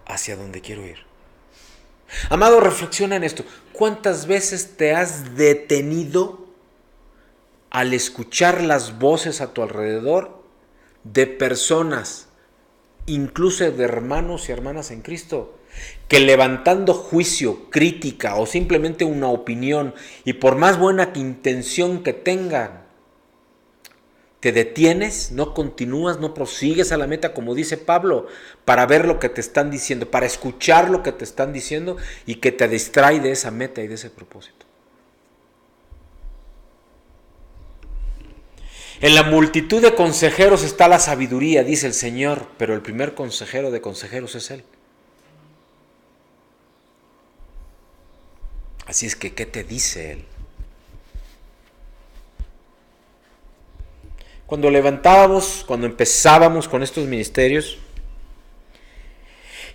hacia donde quiero ir. Amado, reflexiona en esto. ¿Cuántas veces te has detenido al escuchar las voces a tu alrededor de personas, incluso de hermanos y hermanas en Cristo, que levantando juicio, crítica o simplemente una opinión, y por más buena intención que tengan, te detienes, no continúas, no prosigues a la meta, como dice Pablo, para ver lo que te están diciendo, para escuchar lo que te están diciendo y que te distrae de esa meta y de ese propósito? En la multitud de consejeros está la sabiduría, dice el Señor, pero el primer consejero de consejeros es Él. Así es que, ¿qué te dice Él? Cuando cuando empezábamos con estos ministerios,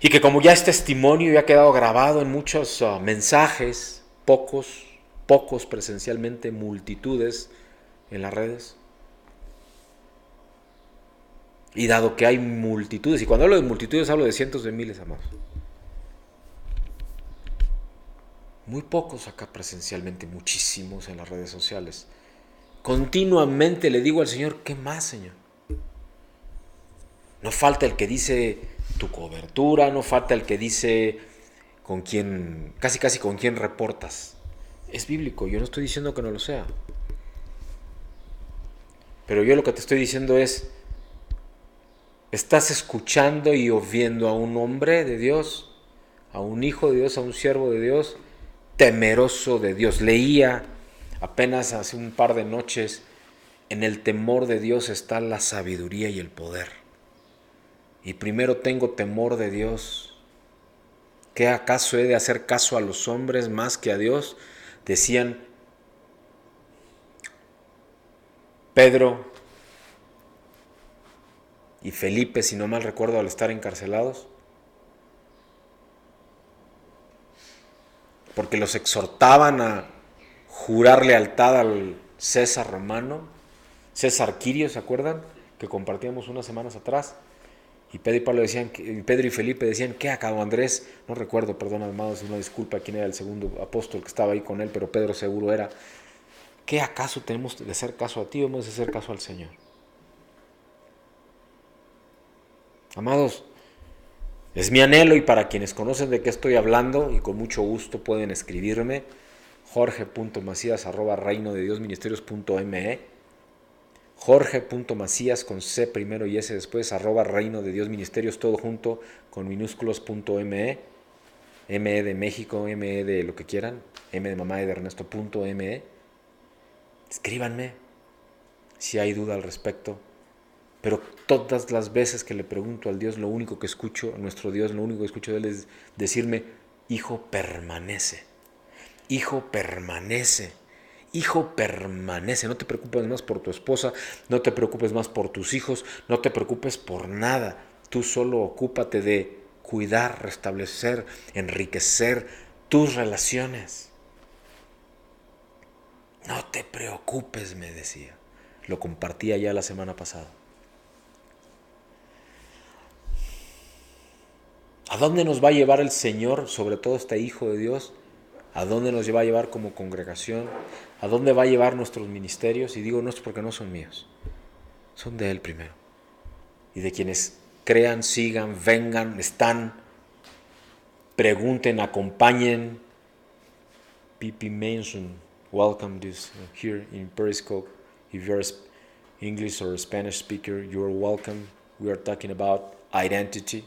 y que como ya es testimonio y ha quedado grabado en muchos mensajes, pocos presencialmente, multitudes en las redes. Y dado que hay multitudes, y cuando hablo de multitudes hablo de cientos de miles, amados. Muy pocos acá presencialmente, muchísimos en las redes sociales. Continuamente le digo al Señor, ¿qué más, Señor? No falta el que dice tu cobertura, no falta el que dice con quién, casi con quién reportas. Es bíblico, yo no estoy diciendo que no lo sea. Pero yo lo que te estoy diciendo es, ¿estás escuchando y oyendo a un hombre de Dios, a un hijo de Dios, a un siervo de Dios, temeroso de Dios? Leía apenas hace un par de noches, en el temor de Dios está la sabiduría y el poder. Y primero tengo temor de Dios. ¿Qué acaso he de hacer caso a los hombres más que a Dios? Decían Pedro y Felipe, si no mal recuerdo, al estar encarcelados. Porque los exhortaban a jurar lealtad al César romano, César Quirio, ¿se acuerdan? Que compartíamos unas semanas atrás. Y Pedro y Pablo decían, Pedro y Felipe decían, ¿qué acabó Andrés? No recuerdo, perdón, amados, una disculpa quién era el segundo apóstol que estaba ahí con él, pero Pedro seguro era. ¿Qué acaso tenemos de hacer caso a ti o hemos de hacer caso al Señor? Amados, es mi anhelo, y para quienes conocen de qué estoy hablando y con mucho gusto pueden escribirme, jorge.macías@reinodediosministerios.me, jorge.macías con C primero y S después, @reinodediosministerios, todo junto con minúsculos.me, ME de México, ME de lo que quieran, M de mamá, de Ernesto.me. Escríbanme si hay duda al respecto. Pero todas las veces que le pregunto al Dios, lo único que escucho, a nuestro Dios, lo único que escucho de Él es decirme, hijo, permanece. Hijo, permanece. Hijo, permanece. No te preocupes más por tu esposa, no te preocupes más por tus hijos, no te preocupes por nada. Tú solo ocúpate de cuidar, restablecer, enriquecer tus relaciones. No te preocupes, me decía. Lo compartía ya la semana pasada. ¿A dónde nos va a llevar el Señor, sobre todo este Hijo de Dios? ¿A dónde nos va a llevar como congregación? ¿A dónde va a llevar nuestros ministerios? Y digo no es porque no son míos, son de Él primero. Y de quienes crean, sigan, vengan, están, pregunten, acompañen. P.P. Manson, welcome this here in Periscope. If you're English or Spanish speaker, you're welcome. We are talking about identity.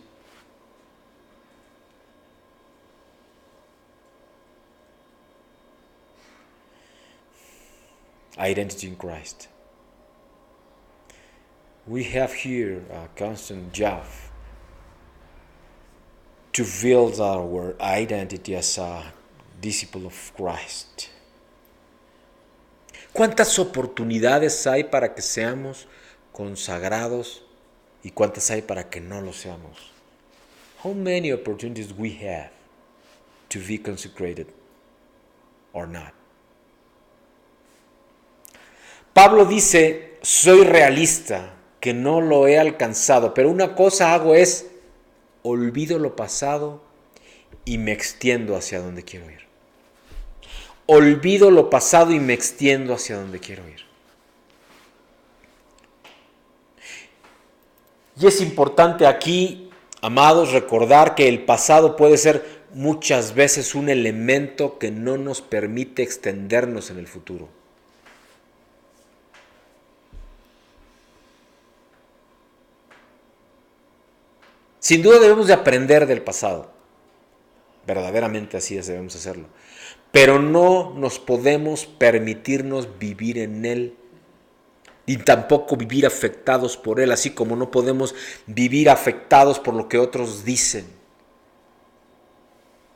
Identity in Christ. We have here a constant job to build our identity as a disciple of Christ. ¿Cuántas oportunidades hay para que seamos consagrados y cuántas hay para que no lo seamos? How many opportunities we have to be consecrated or not? Pablo dice, soy realista, que no lo he alcanzado, pero una cosa hago es, olvido lo pasado y me extiendo hacia donde quiero ir. Olvido lo pasado y me extiendo hacia donde quiero ir. Y es importante aquí, amados, recordar que el pasado puede ser muchas veces un elemento que no nos permite extendernos en el futuro. Sin duda debemos de aprender del pasado. Verdaderamente así debemos hacerlo. Pero no nos podemos permitirnos vivir en él y tampoco vivir afectados por él, así como no podemos vivir afectados por lo que otros dicen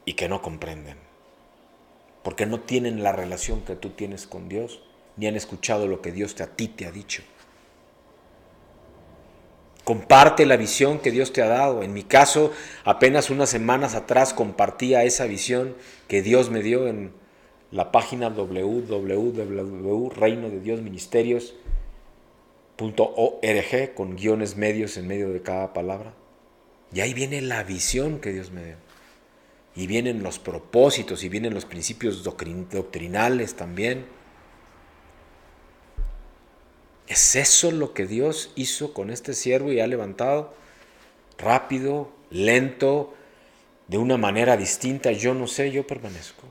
y que no comprenden, porque no tienen la relación que tú tienes con Dios, ni han escuchado lo que Dios a ti te ha dicho. Comparte la visión que Dios te ha dado. En mi caso, apenas unas semanas atrás compartía esa visión que Dios me dio en la página www.reinodediosministerios.org con guiones medios en medio de cada palabra. Y ahí viene la visión que Dios me dio. Y vienen los propósitos y vienen los principios doctrinales también. ¿Es eso lo que Dios hizo con este siervo y ha levantado? Rápido, lento, de una manera distinta, yo no sé, yo permanezco.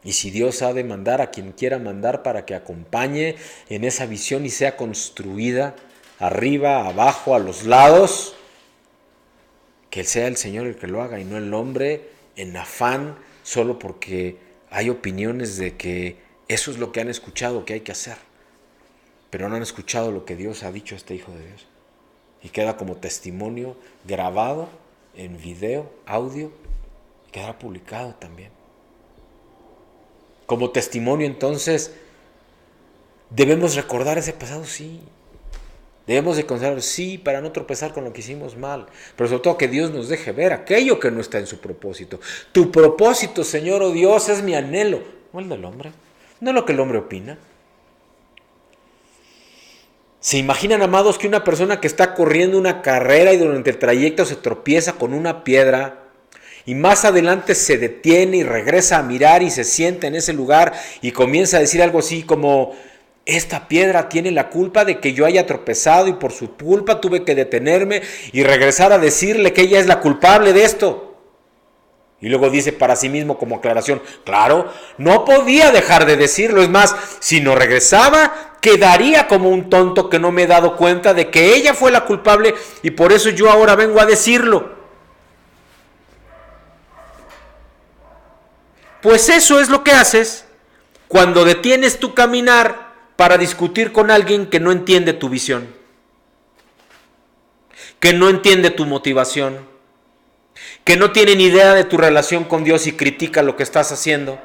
Y si Dios ha de mandar a quien quiera mandar para que acompañe en esa visión y sea construida arriba, abajo, a los lados, que sea el Señor el que lo haga y no el hombre en afán solo porque hay opiniones de que eso es lo que han escuchado que hay que hacer, pero no han escuchado lo que Dios ha dicho a este Hijo de Dios. Y queda como testimonio grabado en video, audio, y quedará publicado también. Como testimonio entonces, ¿debemos recordar ese pasado? Sí. Debemos de considerar, sí, para no tropezar con lo que hicimos mal, pero sobre todo que Dios nos deje ver aquello que no está en su propósito. Tu propósito, Señor, oh Dios, es mi anhelo, no el del hombre, no es lo que el hombre opina. ¿Se imaginan, amados, que una persona que está corriendo una carrera y durante el trayecto se tropieza con una piedra y más adelante se detiene y regresa a mirar y se sienta en ese lugar y comienza a decir algo así como: esta piedra tiene la culpa de que yo haya tropezado y por su culpa tuve que detenerme y regresar a decirle que ella es la culpable de esto? Y luego dice para sí mismo como aclaración: claro, no podía dejar de decirlo, es más, si no regresaba, quedaría como un tonto que no me he dado cuenta de que ella fue la culpable y por eso yo ahora vengo a decirlo. Pues eso es lo que haces cuando detienes tu caminar para discutir con alguien que no entiende tu visión, que no entiende tu motivación, que no tiene ni idea de tu relación con Dios y critica lo que estás haciendo,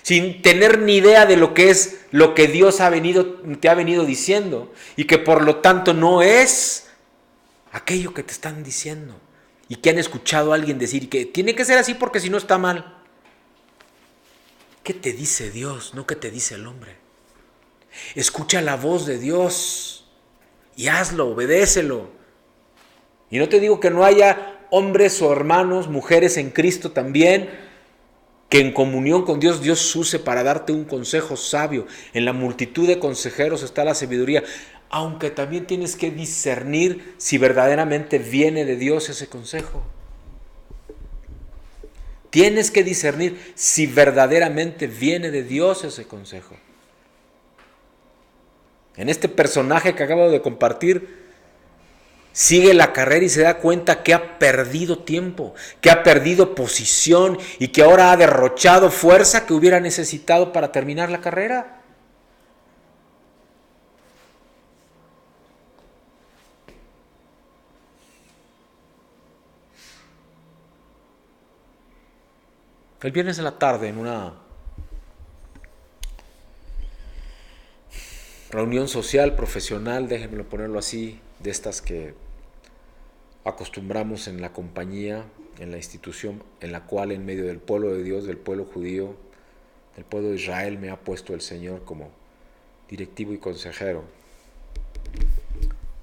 sin tener ni idea de lo que es lo que Dios te ha venido diciendo y que por lo tanto no es aquello que te están diciendo y que han escuchado a alguien decir que tiene que ser así porque si no está mal. ¿Qué te dice Dios? No qué te dice el hombre. Escucha la voz de Dios y hazlo, obedécelo. Y no te digo que no haya hombres o hermanos, mujeres en Cristo también, que en comunión con Dios, Dios use para darte un consejo sabio. En la multitud de consejeros está la sabiduría, aunque también tienes que discernir si verdaderamente viene de Dios ese consejo. Tienes que discernir si verdaderamente viene de Dios ese consejo. En este personaje que acabo de compartir, sigue la carrera y se da cuenta que ha perdido tiempo, que ha perdido posición y que ahora ha derrochado fuerza que hubiera necesitado para terminar la carrera. El viernes en la tarde, en una reunión social, profesional, déjenmelo ponerlo así, de estas que acostumbramos en la compañía, en la institución en la cual en medio del pueblo de Dios, del pueblo judío, del pueblo de Israel me ha puesto el Señor como directivo y consejero.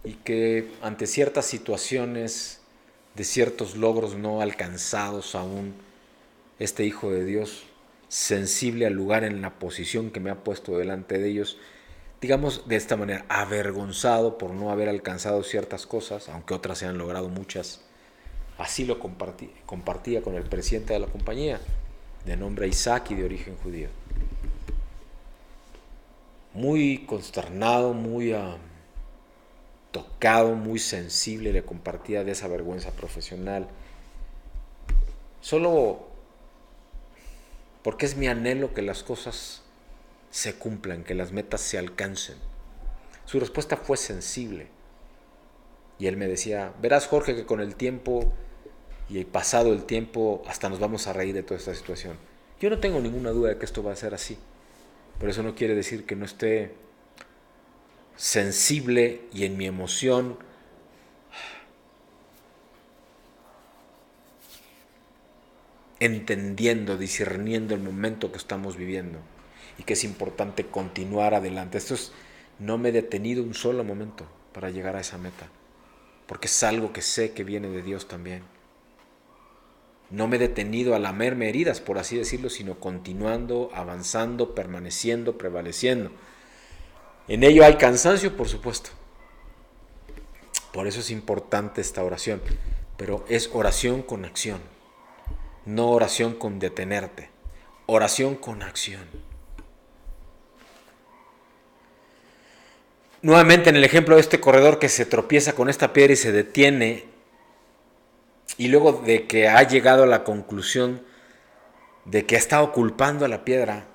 Y que ante ciertas situaciones de ciertos logros no alcanzados aún, este Hijo de Dios, sensible al lugar en la posición que me ha puesto delante de ellos, digamos de esta manera, avergonzado por no haber alcanzado ciertas cosas, aunque otras se han logrado muchas. Así lo compartía con el presidente de la compañía, de nombre Isaac y de origen judío. Muy consternado, muy tocado, muy sensible, le compartía de esa vergüenza profesional. Solo porque es mi anhelo que las cosas se cumplan, que las metas se alcancen. Su respuesta fue sensible. Y él me decía: verás, Jorge, que con el tiempo y pasado el tiempo hasta nos vamos a reír de toda esta situación. Yo no tengo ninguna duda de que esto va a ser así. Pero eso no quiere decir que no esté sensible y en mi emoción entendiendo, discerniendo el momento que estamos viviendo y que es importante continuar adelante. No me he detenido un solo momento para llegar a esa meta, porque es algo que sé que viene de Dios también. No me he detenido a lamerme heridas, por así decirlo, sino continuando, avanzando, permaneciendo, prevaleciendo. En ello hay cansancio, por supuesto. Por eso es importante esta oración, pero es oración con acción. No oración con detenerte, oración con acción. Nuevamente en el ejemplo de este corredor que se tropieza con esta piedra y se detiene, y luego de que ha llegado a la conclusión de que ha estado culpando a la piedra,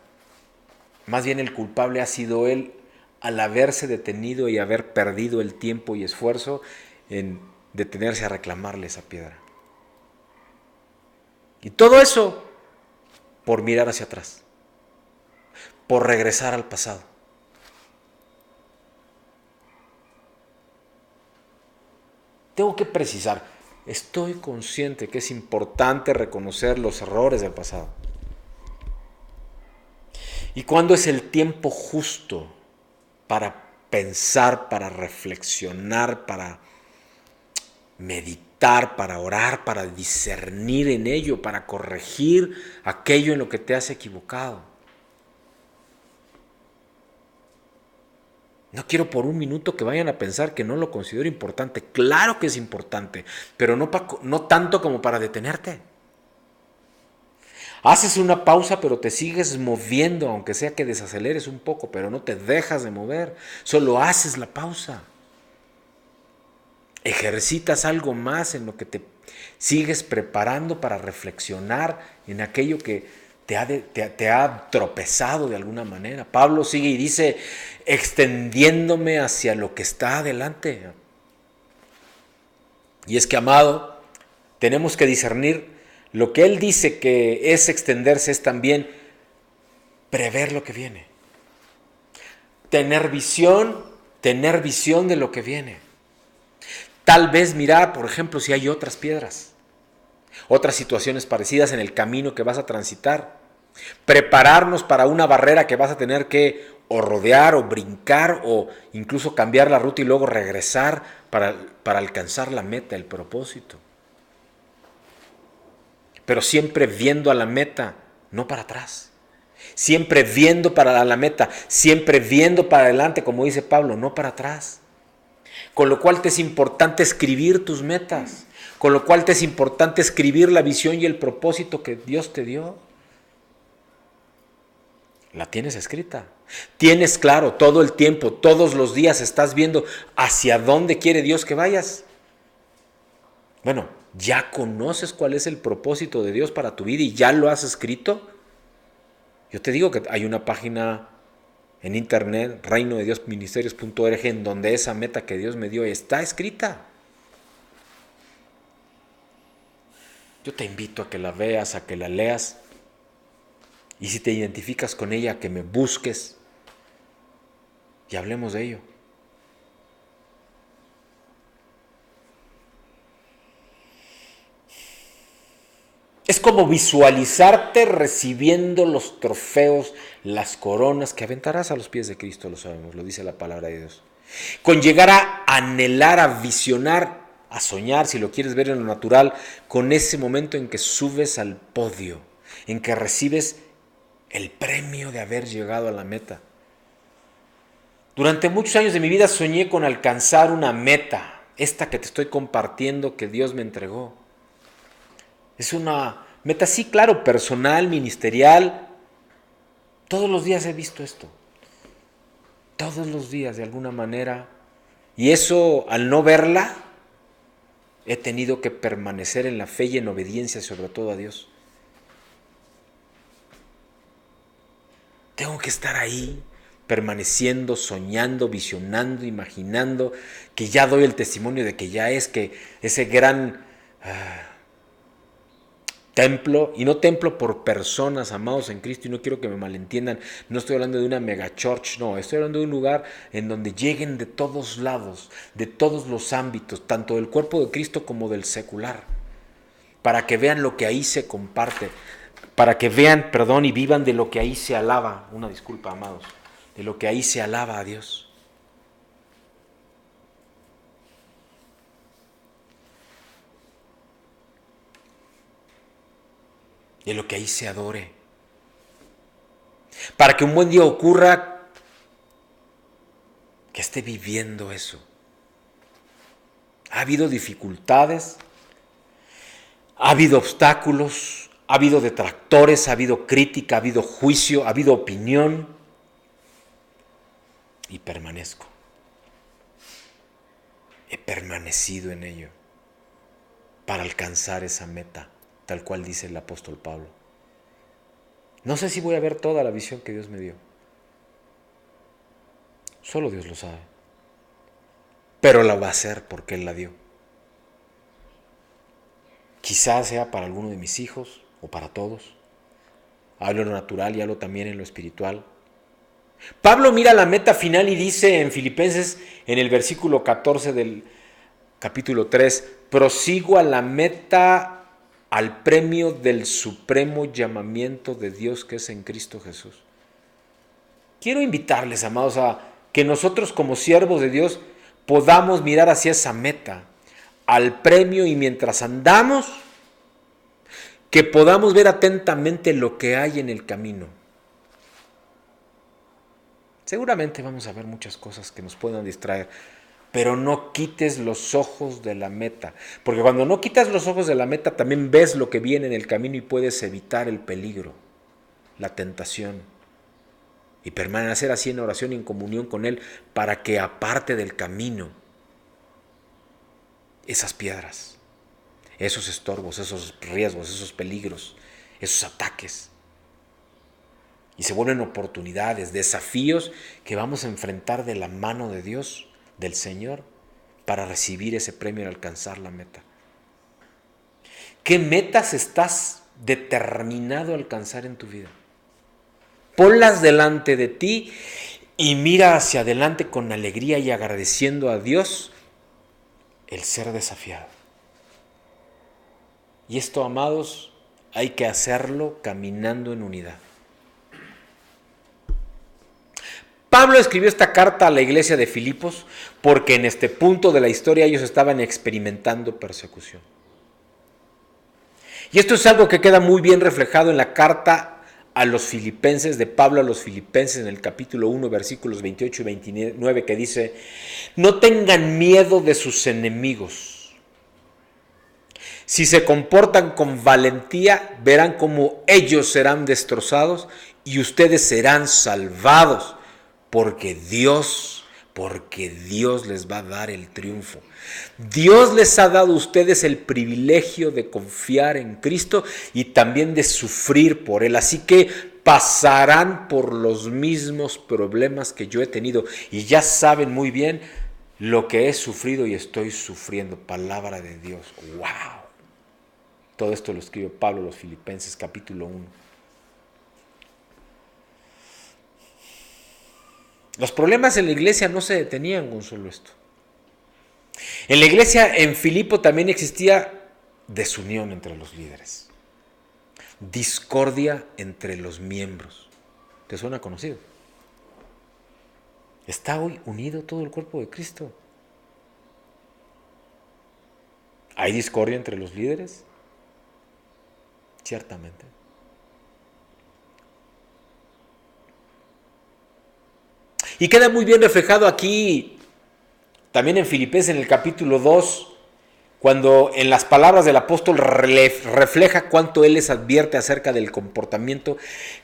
más bien el culpable ha sido él al haberse detenido y haber perdido el tiempo y esfuerzo en detenerse a reclamarle esa piedra. Y todo eso por mirar hacia atrás, por regresar al pasado. Tengo que precisar, estoy consciente que es importante reconocer los errores del pasado. ¿Y cuándo es el tiempo justo para pensar, para reflexionar, para meditar, para orar, para discernir en ello, para corregir aquello en lo que te has equivocado? No quiero por un minuto que vayan a pensar que no lo considero importante. Claro que es importante, pero no tanto como para detenerte. Haces una pausa, pero te sigues moviendo, aunque sea que desaceleres un poco, pero no te dejas de mover. Solo haces la pausa. Ejercitas algo más en lo que te sigues preparando para reflexionar en aquello que te ha tropezado de alguna manera. Pablo sigue y dice, extendiéndome hacia lo que está adelante. Y es que, amado, tenemos que discernir. Lo que él dice que es extenderse es también prever lo que viene. Tener visión de lo que viene. Tal vez mirar, por ejemplo, si hay otras piedras, otras situaciones parecidas en el camino que vas a transitar. Prepararnos para una barrera que vas a tener que o rodear o brincar o incluso cambiar la ruta y luego regresar para alcanzar la meta, el propósito. Pero siempre viendo a la meta, no para atrás. Siempre viendo para la meta, siempre viendo para adelante, como dice Pablo, no para atrás. Con lo cual te es importante escribir tus metas, con lo cual te es importante escribir la visión y el propósito que Dios te dio. La tienes escrita. Tienes claro todo el tiempo, todos los días estás viendo hacia dónde quiere Dios que vayas. Bueno, ¿ya conoces cuál es el propósito de Dios para tu vida y ya lo has escrito? Yo te digo que hay una página en internet, reinodediosministerios.org, en donde esa meta que Dios me dio está escrita. Yo te invito a que la veas, a que la leas. Y si te identificas con ella, que me busques y hablemos de ello. Es como visualizarte recibiendo los trofeos, las coronas que aventarás a los pies de Cristo, lo sabemos, lo dice la palabra de Dios. Con llegar a anhelar, a visionar, a soñar, si lo quieres ver en lo natural, con ese momento en que subes al podio, en que recibes el premio de haber llegado a la meta. Durante muchos años de mi vida soñé con alcanzar una meta, esta que te estoy compartiendo que Dios me entregó. Es una meta, sí, claro, personal, ministerial. Todos los días he visto esto. Todos los días, de alguna manera. Y eso, al no verla, he tenido que permanecer en la fe y en obediencia, sobre todo a Dios. Tengo que estar ahí, permaneciendo, soñando, visionando, imaginando, que ya doy el testimonio de que ya es que ese gran templo, y no templo por personas amados en Cristo, y no quiero que me malentiendan, no estoy hablando de una mega church, no, estoy hablando de un lugar en donde lleguen de todos lados, de todos los ámbitos, tanto del cuerpo de Cristo como del secular, para que vean lo que ahí se comparte, para que vean, y vivan de lo que ahí se alaba, una disculpa, amados, de lo que ahí se alaba a Dios. De lo que ahí se adore. Para que un buen día ocurra, que esté viviendo eso. Ha habido dificultades, ha habido obstáculos, ha habido detractores, ha habido crítica, ha habido juicio, ha habido opinión. Y permanezco. He permanecido en ello para alcanzar esa meta, tal cual dice el apóstol Pablo. No sé si voy a ver toda la visión que Dios me dio. Solo Dios lo sabe. Pero la va a hacer porque Él la dio. Quizás sea para alguno de mis hijos o para todos. Hablo en lo natural y hablo también en lo espiritual. Pablo mira la meta final y dice en Filipenses, en el versículo 14 capítulo 3, prosigo a la meta, al premio del supremo llamamiento de Dios que es en Cristo Jesús. Quiero invitarles, amados, a que nosotros como siervos de Dios podamos mirar hacia esa meta, al premio, y mientras andamos, que podamos ver atentamente lo que hay en el camino. Seguramente vamos a ver muchas cosas que nos puedan distraer, pero no quites los ojos de la meta, porque cuando no quitas los ojos de la meta también ves lo que viene en el camino y puedes evitar el peligro, la tentación, y permanecer así en oración y en comunión con Él para que aparte del camino esas piedras, esos estorbos, esos riesgos, esos peligros, esos ataques, y se vuelven oportunidades, desafíos que vamos a enfrentar de la mano de Dios, del Señor, para recibir ese premio y alcanzar la meta. ¿Qué metas estás determinado a alcanzar en tu vida? Ponlas delante de ti y mira hacia adelante con alegría y agradeciendo a Dios el ser desafiado. Y esto, amados, hay que hacerlo caminando en unidad. Pablo escribió esta carta a la iglesia de Filipos porque en este punto de la historia ellos estaban experimentando persecución. Y esto es algo que queda muy bien reflejado en la carta a los filipenses, de Pablo a los filipenses, en el capítulo 1, versículos 28 y 29, que dice: no tengan miedo de sus enemigos. Si se comportan con valentía, verán cómo ellos serán destrozados y ustedes serán salvados. Porque Dios les va a dar el triunfo. Dios les ha dado a ustedes el privilegio de confiar en Cristo y también de sufrir por Él. Así que pasarán por los mismos problemas que yo he tenido. Y ya saben muy bien lo que he sufrido y estoy sufriendo. Palabra de Dios. ¡Wow! Todo esto lo escribe Pablo a los Filipenses, capítulo 1. Los problemas en la iglesia no se detenían con solo esto. En la iglesia en Filipo también existía desunión entre los líderes, discordia entre los miembros. ¿Te suena conocido? ¿Está hoy unido todo el cuerpo de Cristo? ¿Hay discordia entre los líderes? Ciertamente. Y queda muy bien reflejado aquí, también en Filipenses, en el capítulo 2, cuando en las palabras del apóstol refleja cuánto él les advierte acerca del comportamiento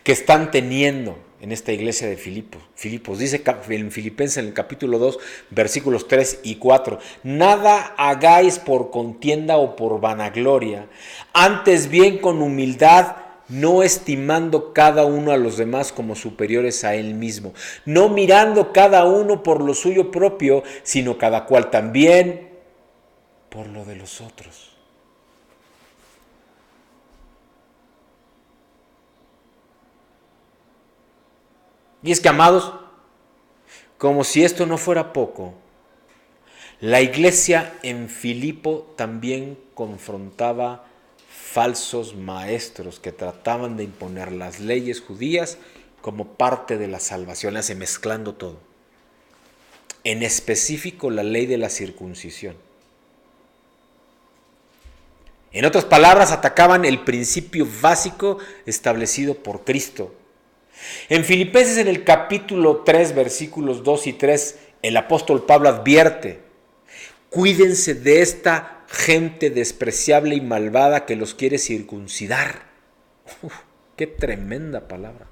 que están teniendo en esta iglesia de Filipos. Dice en Filipenses, en el capítulo 2, versículos 3 y 4, nada hagáis por contienda o por vanagloria, antes bien con humildad, no estimando cada uno a los demás como superiores a él mismo, no mirando cada uno por lo suyo propio, sino cada cual también por lo de los otros. Y es que, amados, como si esto no fuera poco, la iglesia en Filipo también confrontaba falsos maestros que trataban de imponer las leyes judías como parte de la salvación, hace mezclando todo. En específico, la ley de la circuncisión. En otras palabras, atacaban el principio básico establecido por Cristo. En Filipenses, en el capítulo 3, versículos 2 y 3, el apóstol Pablo advierte: cuídense de esta gente despreciable y malvada que los quiere circuncidar. ¡Qué tremenda palabra!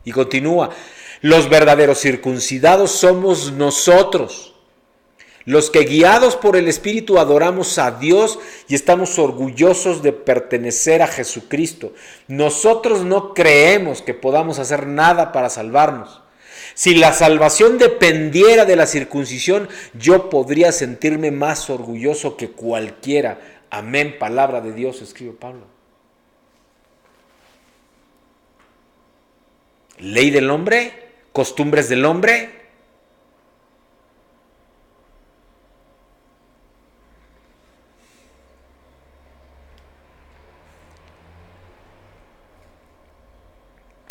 Y continúa: los verdaderos circuncidados somos nosotros, los que guiados por el Espíritu adoramos a Dios y estamos orgullosos de pertenecer a Jesucristo. Nosotros no creemos que podamos hacer nada para salvarnos. Si la salvación dependiera de la circuncisión, yo podría sentirme más orgulloso que cualquiera. Amén, palabra de Dios, escribe Pablo. Ley del hombre, costumbres del hombre.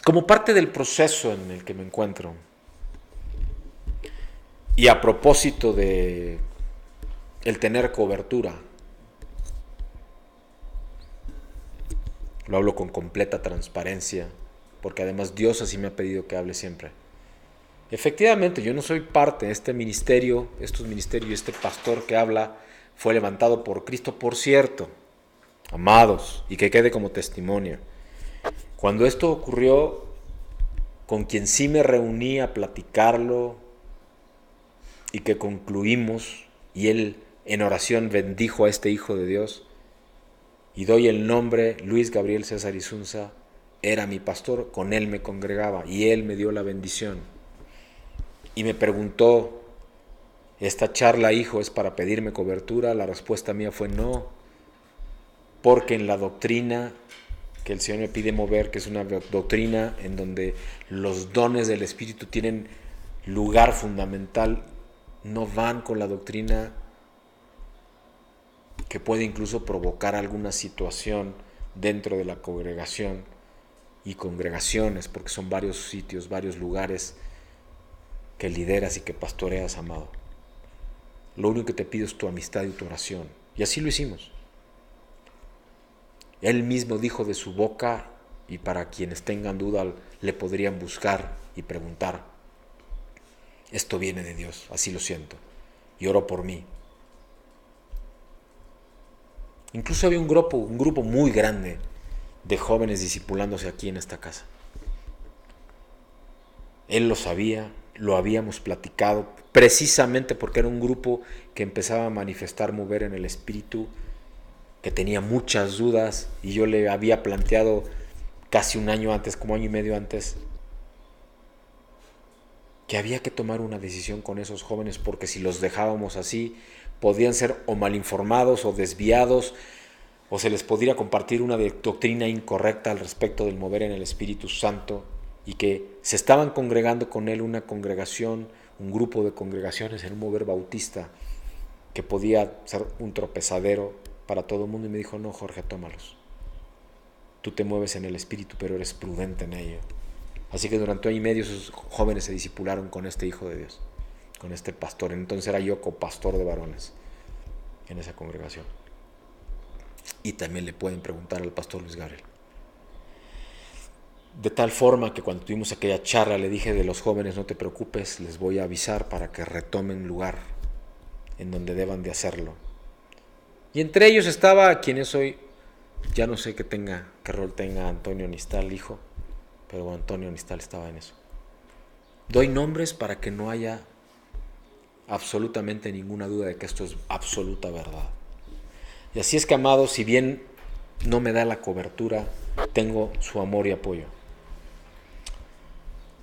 Como parte del proceso en el que me encuentro, y a propósito de el tener cobertura, lo hablo con completa transparencia, porque además Dios así me ha pedido que hable siempre. Efectivamente, yo no soy parte de este ministerio, estos ministerios y este pastor que habla fue levantado por Cristo, por cierto, amados, y que quede como testimonio. Cuando esto ocurrió, con quien sí me reuní a platicarlo y que concluimos, y él en oración bendijo a este Hijo de Dios, y doy el nombre Luis Gabriel César Isunza, era mi pastor, con él me congregaba y él me dio la bendición. Y me preguntó, ¿esta charla, hijo, es para pedirme cobertura? La respuesta mía fue no, porque en la doctrina que el Señor me pide mover, que es una doctrina en donde los dones del Espíritu tienen lugar fundamental, no van con la doctrina que puede incluso provocar alguna situación dentro de la congregación y congregaciones, porque son varios sitios, varios lugares que lideras y que pastoreas, amado. Lo único que te pido es tu amistad y tu oración. Y así lo hicimos. Él mismo dijo de su boca, y para quienes tengan duda le podrían buscar y preguntar, esto viene de Dios, así lo siento, y oro por mí. Incluso había un grupo muy grande de jóvenes discipulándose aquí en esta casa. Él lo sabía, lo habíamos platicado, precisamente porque era un grupo que empezaba a manifestar mover en el espíritu, que tenía muchas dudas, y yo le había planteado casi un año antes, como año y medio antes, que había que tomar una decisión con esos jóvenes, porque si los dejábamos así, podían ser o mal informados o desviados, o se les podría compartir una doctrina incorrecta al respecto del mover en el Espíritu Santo, y que se estaban congregando con él una congregación, un grupo de congregaciones en un mover bautista, que podía ser un tropezadero para todo el mundo. Y me dijo, no, Jorge, tómalos. Tú te mueves en el Espíritu, pero eres prudente en ello. Así que durante año y medio esos jóvenes se discipularon con este Hijo de Dios, con este pastor. Entonces era yo copastor de varones en esa congregación. Y también le pueden preguntar al pastor Luis Gabriel. De tal forma que cuando tuvimos aquella charla le dije de los jóvenes, no te preocupes, les voy a avisar para que retomen lugar en donde deban de hacerlo. Y entre ellos estaba quien es hoy, ya no sé qué rol tenga Antonio Nistal, hijo, pero Antonio Nistal estaba en eso. Doy nombres para que no haya absolutamente ninguna duda de que esto es absoluta verdad. Y así es que, amado, si bien no me da la cobertura, tengo su amor y apoyo.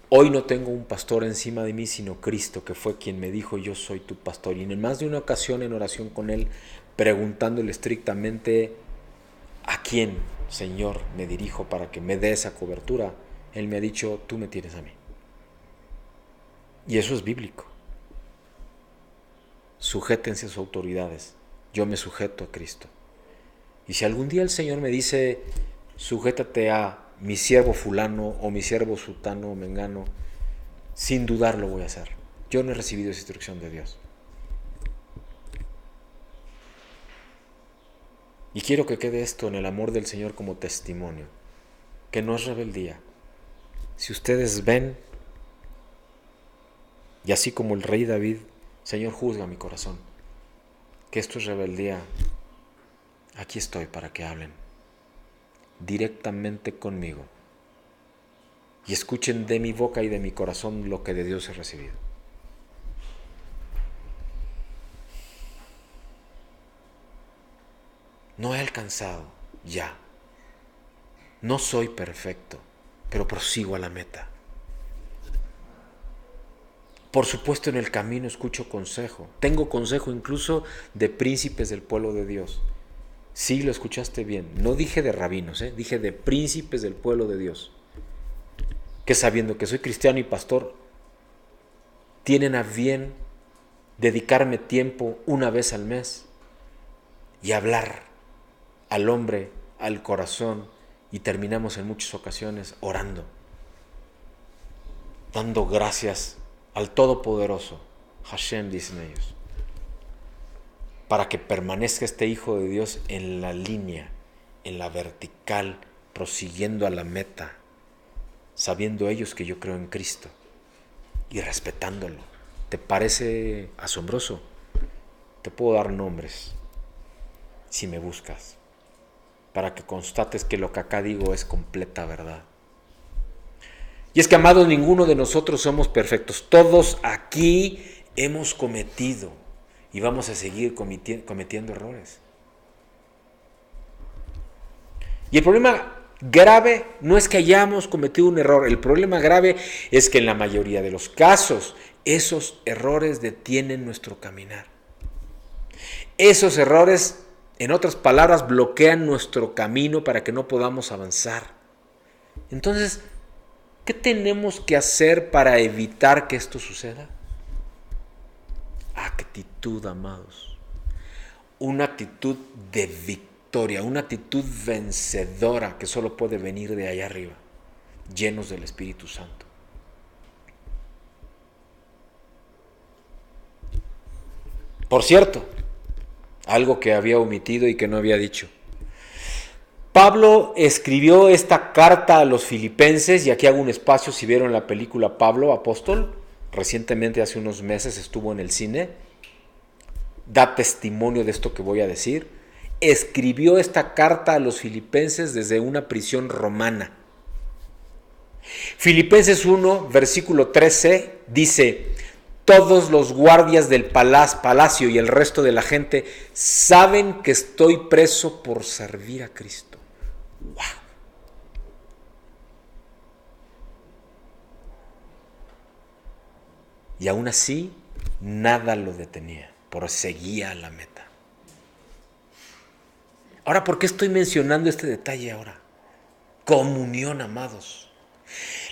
Hoy no tengo un pastor encima de mí, sino Cristo, que fue quien me dijo, yo soy tu pastor. Y en más de una ocasión en oración con él, preguntándole estrictamente a quién, Señor, me dirijo para que me dé esa cobertura, él me ha dicho, tú me tienes a mí. Y eso es bíblico. Sujétense a sus autoridades. Yo me sujeto a Cristo. Y si algún día el Señor me dice, sujétate a mi siervo fulano o mi siervo sutano o mengano, sin dudar lo voy a hacer. Yo no he recibido esa instrucción de Dios. Y quiero que quede esto en el amor del Señor como testimonio, que no es rebeldía. Si ustedes ven, y así como el rey David, Señor, juzga mi corazón, que esto es rebeldía, aquí estoy para que hablen directamente conmigo y escuchen de mi boca y de mi corazón lo que de Dios he recibido. No he alcanzado ya. No soy perfecto, pero prosigo a la meta. Por supuesto, en el camino escucho consejo. Tengo consejo incluso de príncipes del pueblo de Dios. Sí, lo escuchaste bien. No dije de rabinos, dije de príncipes del pueblo de Dios. Que sabiendo que soy cristiano y pastor, tienen a bien dedicarme tiempo una vez al mes y hablar al hombre, al corazón, y terminamos en muchas ocasiones orando dando gracias al Todopoderoso, Hashem dicen ellos, para que permanezca este Hijo de Dios en la línea, en la vertical, prosiguiendo a la meta, sabiendo ellos que yo creo en Cristo y respetándolo. ¿Te parece asombroso? Te puedo dar nombres si me buscas, para que constates que lo que acá digo es completa verdad. Y es que, amados, ninguno de nosotros somos perfectos. Todos aquí hemos cometido y vamos a seguir cometiendo errores. Y el problema grave no es que hayamos cometido un error. El problema grave es que en la mayoría de los casos esos errores detienen nuestro caminar. Esos errores, en otras palabras, bloquean nuestro camino para que no podamos avanzar. Entonces, ¿qué tenemos que hacer para evitar que esto suceda? Actitud, amados. Una actitud de victoria, una actitud vencedora que solo puede venir de allá arriba, llenos del Espíritu Santo. Por cierto, algo que había omitido y que no había dicho. Pablo escribió esta carta a los filipenses, y aquí hago un espacio si vieron la película Pablo, Apóstol, recientemente hace unos meses estuvo en el cine, da testimonio de esto que voy a decir. Escribió esta carta a los filipenses desde una prisión romana. Filipenses 1, versículo 13, dice: todos los guardias del palacio y el resto de la gente saben que estoy preso por servir a Cristo. ¡Wow! Y aún así, nada lo detenía, proseguía a la meta. Ahora, ¿por qué estoy mencionando este detalle ahora? Comunión, amados.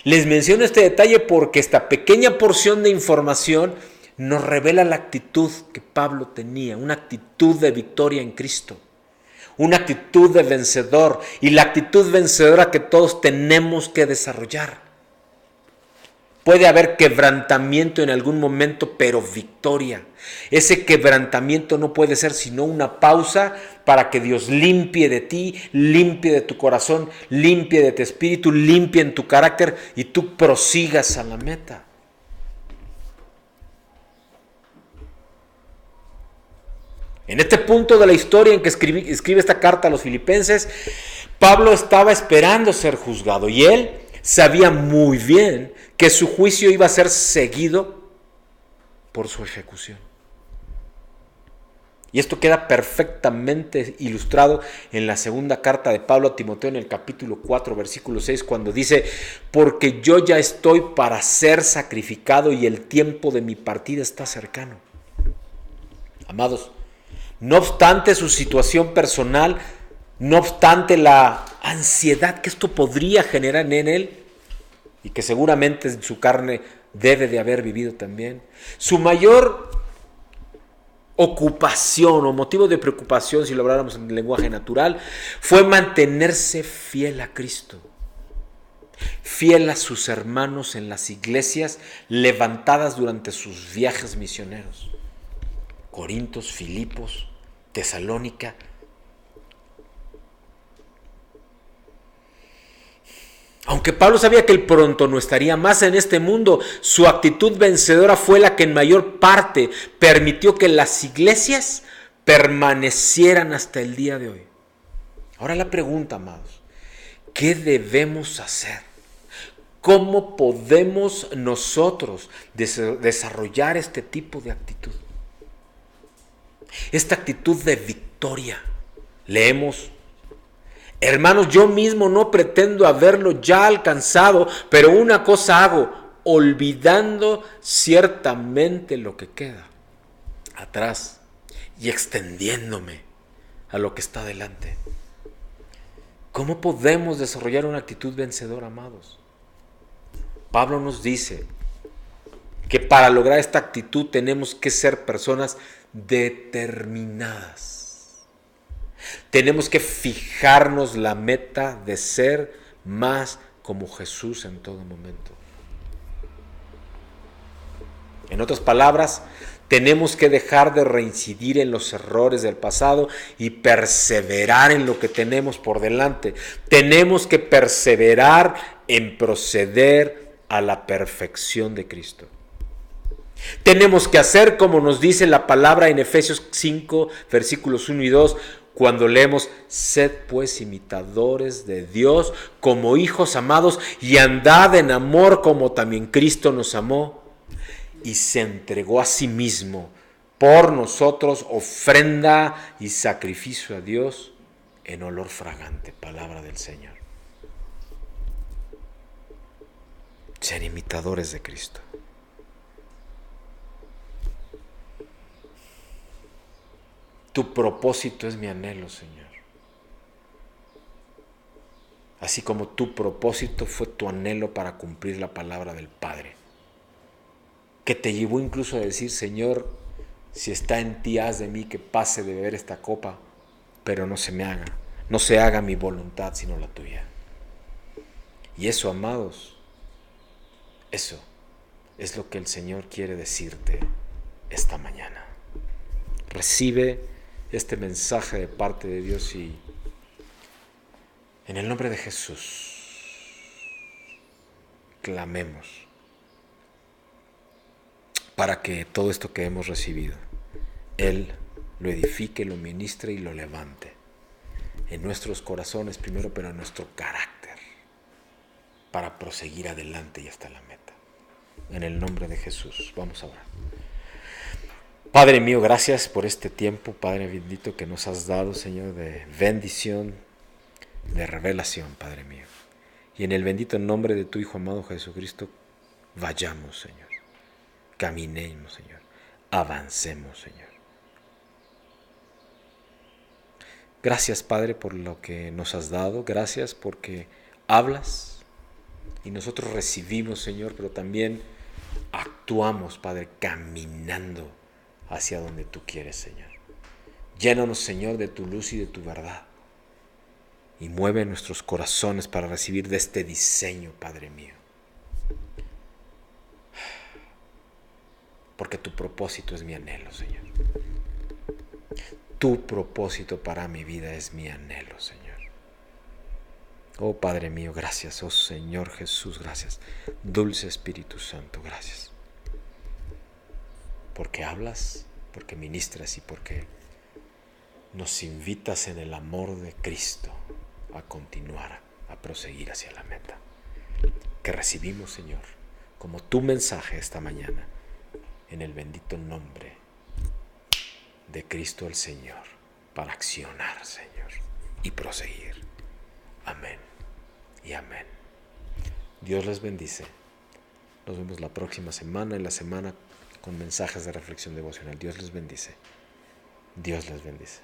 Les menciono este detalle porque esta pequeña porción de información nos revela la actitud que Pablo tenía, una actitud de victoria en Cristo, una actitud de vencedor, y la actitud vencedora que todos tenemos que desarrollar. Puede haber quebrantamiento en algún momento, pero victoria. Ese quebrantamiento no puede ser sino una pausa para que Dios limpie de ti, limpie de tu corazón, limpie de tu espíritu, limpie en tu carácter y tú prosigas a la meta. En este punto de la historia en que escribe esta carta a los filipenses, Pablo estaba esperando ser juzgado y él sabía muy bien que su juicio iba a ser seguido por su ejecución. Y esto queda perfectamente ilustrado en la segunda carta de Pablo a Timoteo en el capítulo 4, versículo 6, cuando dice: porque yo ya estoy para ser sacrificado y el tiempo de mi partida está cercano. Amados, no obstante su situación personal, no obstante la ansiedad que esto podría generar en él, y que seguramente en su carne debe de haber vivido también, su mayor ocupación o motivo de preocupación, si lo habláramos en el lenguaje natural, fue mantenerse fiel a Cristo, fiel a sus hermanos en las iglesias levantadas durante sus viajes misioneros. Corintos, Filipos, Tesalónica. Aunque Pablo sabía que él pronto no estaría más en este mundo, su actitud vencedora fue la que en mayor parte permitió que las iglesias permanecieran hasta el día de hoy. Ahora la pregunta, amados, ¿qué debemos hacer? ¿Cómo podemos nosotros desarrollar este tipo de actitud? Esta actitud de victoria. Leemos: hermanos, yo mismo no pretendo haberlo ya alcanzado, pero una cosa hago, olvidando ciertamente lo que queda atrás y extendiéndome a lo que está delante. ¿Cómo podemos desarrollar una actitud vencedora, amados? Pablo nos dice que para lograr esta actitud tenemos que ser personas determinadas. Tenemos que fijarnos la meta de ser más como Jesús en todo momento. En otras palabras, tenemos que dejar de reincidir en los errores del pasado y perseverar en lo que tenemos por delante. Tenemos que perseverar en proceder a la perfección de Cristo. Tenemos que hacer como nos dice la palabra en Efesios 5, versículos 1 y 2, cuando leemos: sed pues imitadores de Dios como hijos amados y andad en amor como también Cristo nos amó y se entregó a sí mismo por nosotros, ofrenda y sacrificio a Dios en olor fragante. Palabra del Señor. Ser imitadores de Cristo. Tu propósito es mi anhelo, Señor. Así como tu propósito fue tu anhelo para cumplir la palabra del Padre, que te llevó incluso a decir: Señor, si está en ti, haz de mí que pase de beber esta copa, pero no se haga mi voluntad sino la tuya. Y eso, amados, eso es lo que el Señor quiere decirte esta mañana. Recibe este mensaje de parte de Dios y en el nombre de Jesús clamemos para que todo esto que hemos recibido, Él lo edifique, lo ministre y lo levante en nuestros corazones primero, pero en nuestro carácter, para proseguir adelante y hasta la meta. En el nombre de Jesús, vamos a orar. Padre mío, gracias por este tiempo, Padre bendito, que nos has dado, Señor, de bendición, de revelación, Padre mío. Y en el bendito nombre de tu Hijo amado Jesucristo, vayamos, Señor. Caminemos, Señor. Avancemos, Señor. Gracias, Padre, por lo que nos has dado. Gracias porque hablas y nosotros recibimos, Señor, pero también actuamos, Padre, caminando hacia donde tú quieres, Señor. Llénanos, Señor, de tu luz y de tu verdad. Y mueve nuestros corazones para recibir de este diseño, Padre mío. Porque tu propósito es mi anhelo, Señor. Tu propósito para mi vida es mi anhelo, Señor. Oh Padre mío, gracias. Oh Señor Jesús, gracias. Dulce Espíritu Santo, gracias. Porque hablas, porque ministras y porque nos invitas en el amor de Cristo a continuar, a proseguir hacia la meta. Que recibimos, Señor, como tu mensaje esta mañana, en el bendito nombre de Cristo el Señor, para accionar, Señor, y proseguir. Amén y amén. Dios les bendice. Nos vemos la próxima semana, en la semana con mensajes de reflexión devocional. Dios les bendice. Dios les bendice.